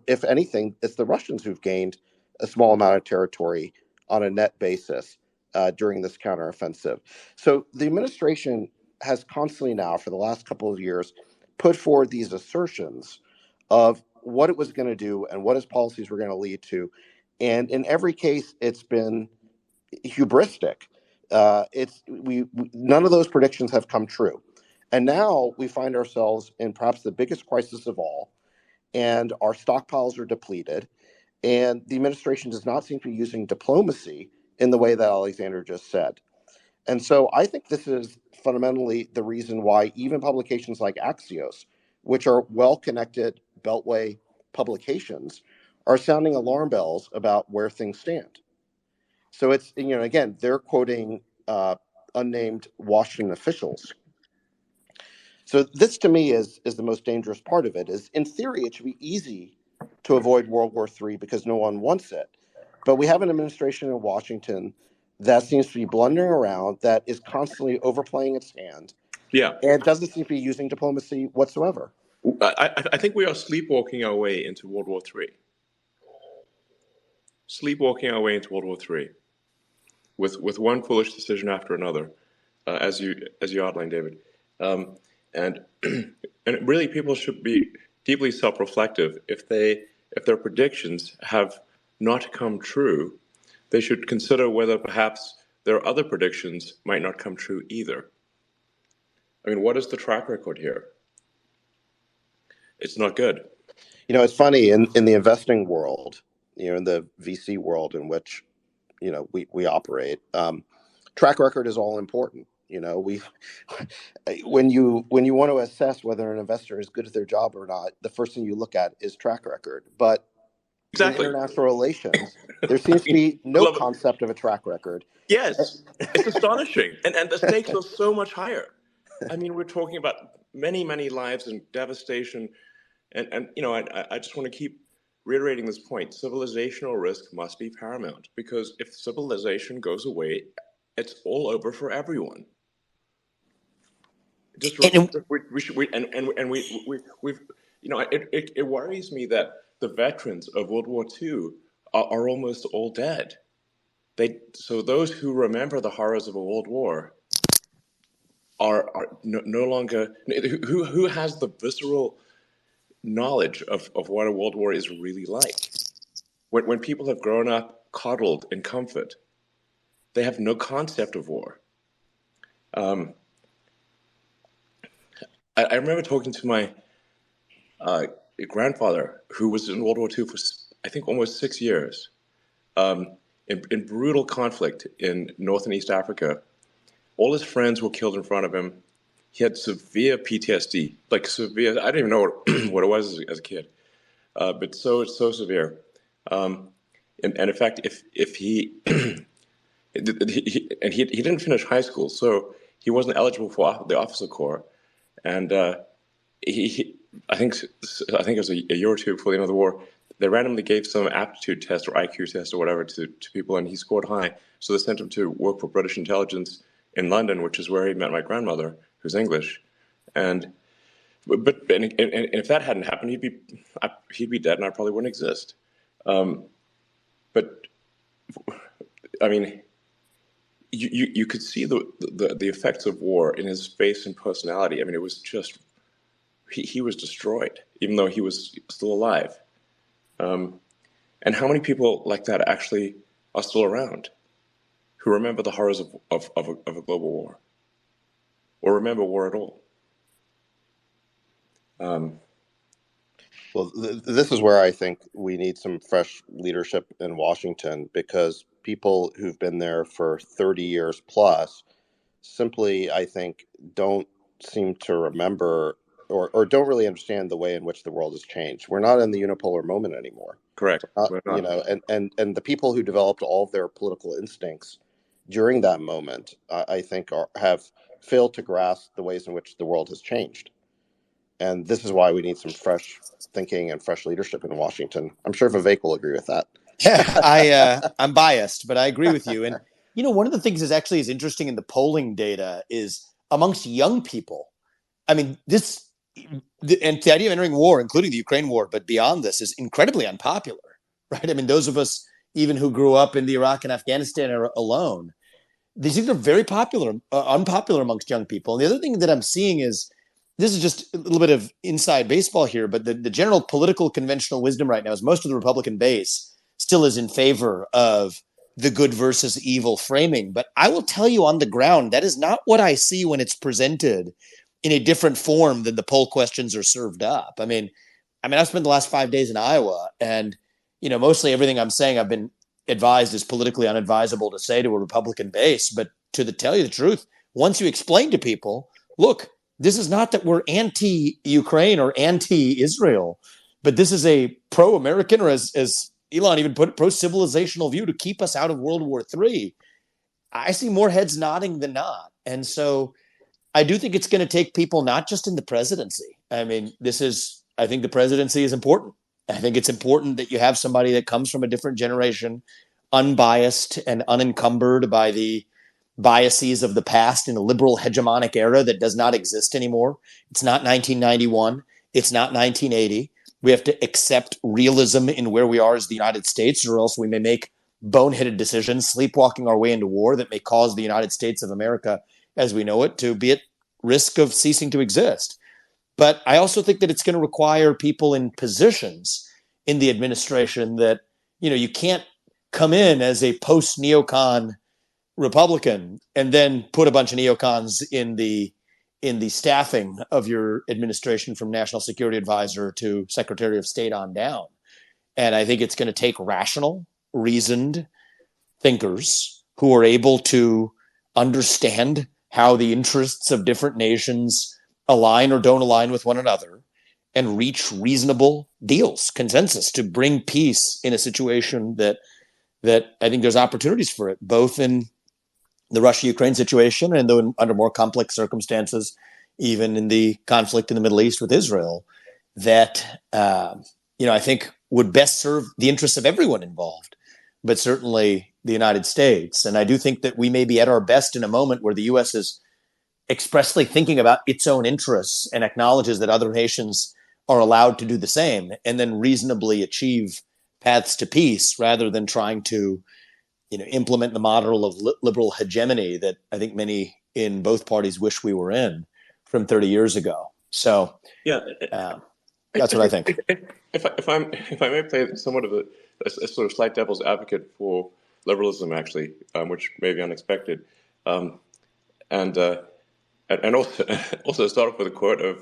if anything, it's the Russians who've gained a small amount of territory on a net basis during this counteroffensive. So the administration has constantly now, for the last couple of years, put forward these assertions of what it was going to do and what its policies were going to lead to. And in every case, it's been hubristic. None of those predictions have come true. And now we find ourselves in perhaps the biggest crisis of all, and our stockpiles are depleted. And the administration does not seem to be using diplomacy in the way that Alexander just said. And so I think this is fundamentally the reason why even publications like Axios, which are well-connected Beltway publications, are sounding alarm bells about where things stand. So it's, again, they're quoting unnamed Washington officials. So this to me is the most dangerous part of it. Is in theory, it should be easy to avoid World War III because no one wants it. But we have an administration in Washington that seems to be blundering around, that is constantly overplaying its hand, Yeah, and doesn't seem to be using diplomacy whatsoever. I think we are sleepwalking our way into World War III. Sleepwalking our way into World War III, with one foolish decision after another, as you outlined, David, and and really people should be deeply self-reflective. If their predictions have not come true, they should consider whether perhaps their other predictions might not come true either. I mean, what is the track record here? It's not good. It's funny in the investing world, in the VC world in which we operate. Track record is all important. When you want to assess whether an investor is good at their job or not, the first thing you look at is track record. But Exactly. in international relations, there seems to be no concept of a track record. Yes, it's astonishing, and the stakes are so much higher. I mean, we're talking about many, many lives and devastation, and I just want to keep reiterating this point. Civilizational risk must be paramount, because if civilization goes away, it's all over for everyone. It worries me that the veterans of World War II are almost all dead. So those who remember the horrors of a world war are no longer, who has the visceral knowledge of what a world war is really like. When people have grown up coddled in comfort, they have no concept of war. I remember talking to my grandfather, who was in World War II for, I think, almost 6 years, in brutal conflict in North and East Africa. All his friends were killed in front of him. He had severe PTSD, like severe. I didn't even know what it was as a kid, but so severe. And in fact, if he he didn't finish high school, so he wasn't eligible for the officer corps, and I think it was a year or two before the end of the war, they randomly gave some aptitude test or IQ test or whatever to people, and he scored high. So they sent him to work for British intelligence in London, which is where he met my grandmother, who's English. And if that hadn't happened, he'd be dead, and I probably wouldn't exist. But I mean, you could see the effects of war in his face and personality. I mean, it was just he was destroyed, even though he was still alive. And how many people like that actually are still around, who remember the horrors of a global war, or remember war at all? Well, this is where I think we need some fresh leadership in Washington, because people who've been there for 30 years plus simply, I think, don't seem to remember or don't really understand the way in which the world has changed. We're not in the unipolar moment anymore. Correct. We're not, We're you not. know, and the people who developed all of their political instincts during that moment, I think, have failed to grasp the ways in which the world has changed. And this is why we need some fresh thinking and fresh leadership in Washington. I'm sure Vivek will agree with that. Yeah, I'm biased, but I agree with you. And one of the things is interesting in the polling data is amongst young people. I mean, and the idea of entering war, including the Ukraine war, but beyond this, is incredibly unpopular, right? I mean, those of us even who grew up in the Iraq and Afghanistan era alone, these things are very unpopular amongst young people. And the other thing that I'm seeing is, this is just a little bit of inside baseball here, but the general political conventional wisdom right now is most of the Republican base still is in favor of the good versus evil framing. But I will tell you, on the ground, that is not what I see when it's presented in a different form than the poll questions are served up. I mean, I've spent the last 5 days in Iowa, and mostly everything I'm saying I've been advised is politically unadvisable to say to a Republican base. But tell you the truth, once you explain to people, look, this is not that we're anti-Ukraine or anti-Israel, but this is a pro-American, or as Elon even put it, pro-civilizational view to keep us out of World War III. I see more heads nodding than not. And so I do think it's going to take people, not just in the presidency. I mean, I think the presidency is important. I think it's important that you have somebody that comes from a different generation, unbiased and unencumbered by the biases of the past in a liberal hegemonic era that does not exist anymore. It's not 1991. It's not 1980. We have to accept realism in where we are as the United States, or else we may make boneheaded decisions, sleepwalking our way into war that may cause the United States of America, as we know it, to be at risk of ceasing to exist. But I also think that it's going to require people in positions in the administration that, you can't come in as a post-neocon Republican and then put a bunch of neocons in the staffing of your administration, from national security advisor to secretary of state on down. And I think it's going to take rational, reasoned thinkers who are able to understand how the interests of different nations align or don't align with one another, and reach reasonable deals, consensus, to bring peace in a situation that I think there's opportunities for it, both in the Russia-Ukraine situation and though under more complex circumstances, even in the conflict in the Middle East with Israel, that I think would best serve the interests of everyone involved, but certainly the United States. And I do think that we may be at our best in a moment where the U.S. is expressly thinking about its own interests and acknowledges that other nations are allowed to do the same, and then reasonably achieve paths to peace, rather than trying to implement the model of liberal hegemony that I think many in both parties wish we were in from 30 years ago. So Yeah, that's what I think. If I may play somewhat of a sort of slight devil's advocate for liberalism, actually, which may be unexpected, and also start off with a quote of,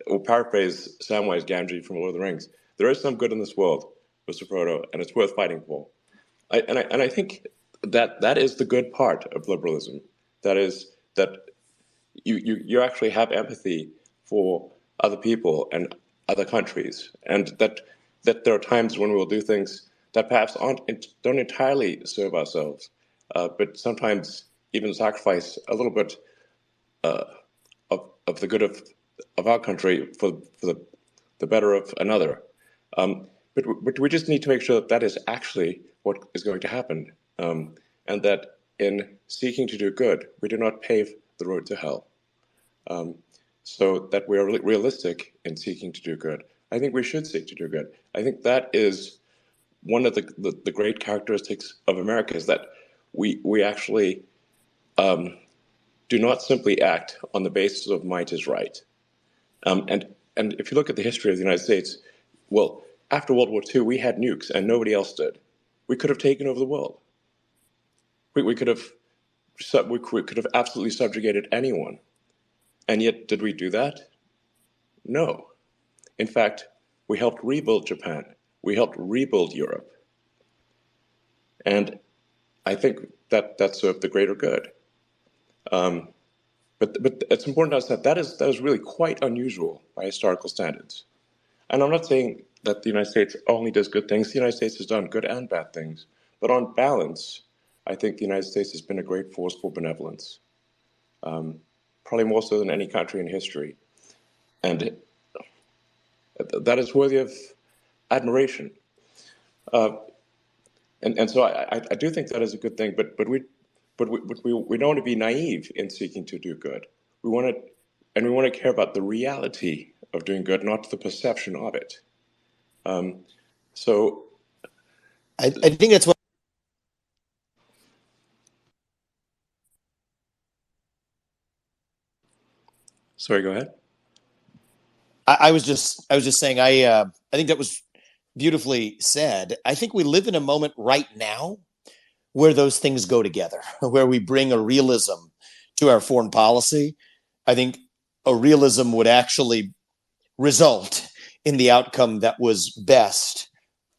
or paraphrase Samwise Gamgee from Lord of the Rings: "There is some good in this world, Mr. Frodo, and it's worth fighting for." I think that is the good part of liberalism. That is that you actually have empathy for other people and other countries, and that there are times when we'll do things that perhaps don't entirely serve ourselves, but sometimes even sacrifice a little bit of the good of our country for the better of another. But we just need to make sure that is actually what is going to happen, and that in seeking to do good, we do not pave the road to hell. So that we are realistic in seeking to do good. I think we should seek to do good. I think that is one of the great characteristics of America, is that we actually do not simply act on the basis of might is right. And if you look at the history of the United States, well, after World War II, we had nukes and nobody else did. We could have taken over the world. We could have absolutely subjugated anyone. And yet, did we do that? No. In fact, we helped rebuild Japan. We helped rebuild Europe. And I think that served the greater good. But it's important to us that is really quite unusual by historical standards. And I'm not saying that the United States only does good things. The United States has done good and bad things. But on balance, I think the United States has been a great force for benevolence, probably more so than any country in history. And that is worthy of admiration. And so I do think that is a good thing. But we don't want to be naive in seeking to do good. We want to care about the reality of doing good, not the perception of it. So I think that's what. Sorry, go ahead. I was just saying. I think that was beautifully said. I think we live in a moment right now where those things go together, where we bring a realism to our foreign policy. I think a realism would actually result in the outcome that was best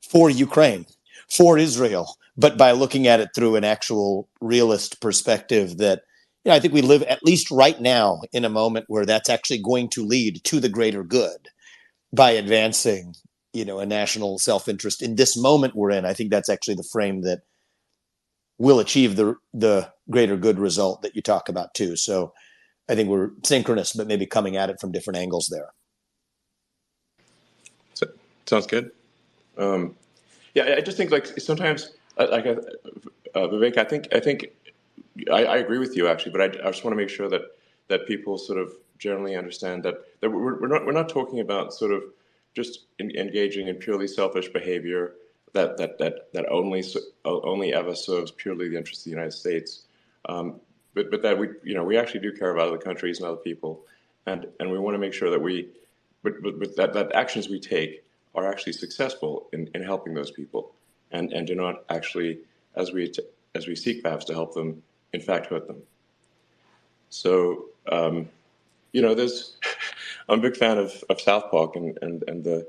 for Ukraine, for Israel, but by looking at it through an actual realist perspective that, I think we live at least right now in a moment where that's actually going to lead to the greater good by advancing, a national self-interest in this moment we're in. I think that's actually the frame that will achieve the greater good result that you talk about too. So I think we're synchronous, but maybe coming at it from different angles there. So, sounds good. Yeah, I just think like sometimes, Vivek, I think I agree with you actually, but I just want to make sure that people sort of generally understand that we're not talking about sort of just engaging in purely selfish behavior that only ever serves purely the interests of the United States, but that we actually do care about other countries and other people, and we want to make sure that that actions we take are actually successful in helping those people, and do not actually, as we seek perhaps to help them, in fact hurt them. So there's I'm a big fan of South Park and the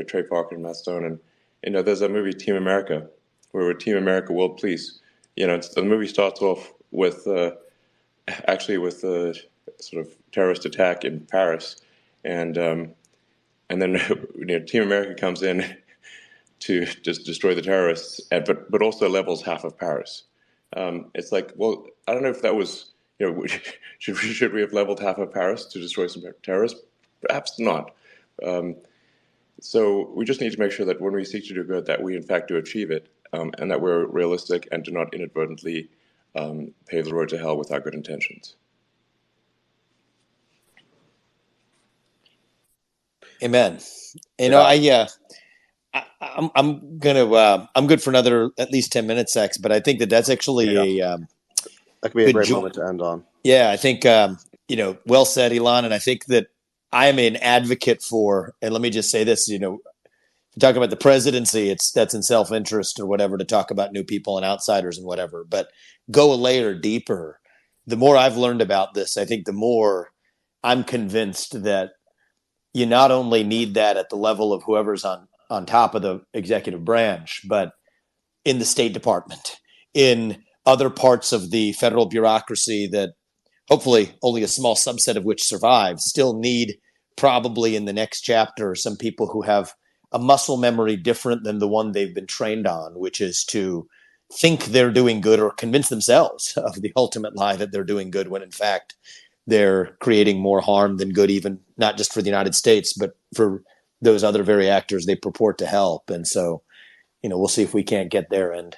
Trey Parker and Matt Stone, and there's a movie Team America where we're Team America World Police. The movie starts off with with a sort of terrorist attack in Paris, and then Team America comes in to just destroy the terrorists, but also levels half of Paris. It's like, well, I don't know if that was, should we have leveled half of Paris to destroy some terrorists? Perhaps not. So we just need to make sure that when we seek to do good, that we in fact do achieve it, and that we're realistic and do not inadvertently pave the road to hell with our good intentions. Amen. I'm good for another at least 10 minutes, Sex, but I think that's actually that could be a great moment to end on. Yeah, I think well said, Elon, and I think that I am an advocate for. And let me just say this: talk about the presidency, that's in self-interest or whatever to talk about new people and outsiders and whatever. But go a layer deeper. The more I've learned about this, I think the more I'm convinced that you not only need that at the level of whoever's on top of the executive branch, but in the State Department, in other parts of the federal bureaucracy that hopefully only a small subset of which survive, still need probably in the next chapter some people who have a muscle memory different than the one they've been trained on, which is to think they're doing good or convince themselves of the ultimate lie that they're doing good when in fact they're creating more harm than good, even not just for the United States, but for those other very actors they purport to help. And so, we'll see if we can't get there and,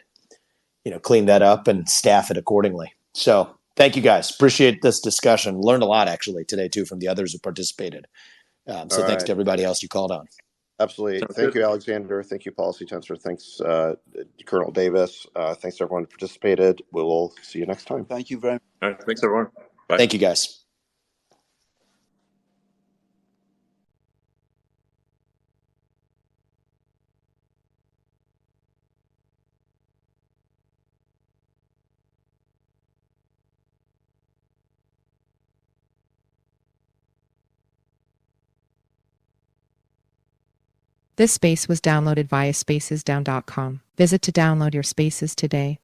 clean that up and staff it accordingly. So thank you guys. Appreciate this discussion. Learned a lot actually today too from the others who participated. So thanks to everybody else you called on. Absolutely. Thank you, Alexander. Thank you, Policy Tensor. Thanks, Colonel Davis. Thanks to everyone who participated. We'll see you next time. Thank you very much. All right, thanks, everyone. Bye. Thank you, guys. This space was downloaded via spacesdown.com. Visit to download your spaces today.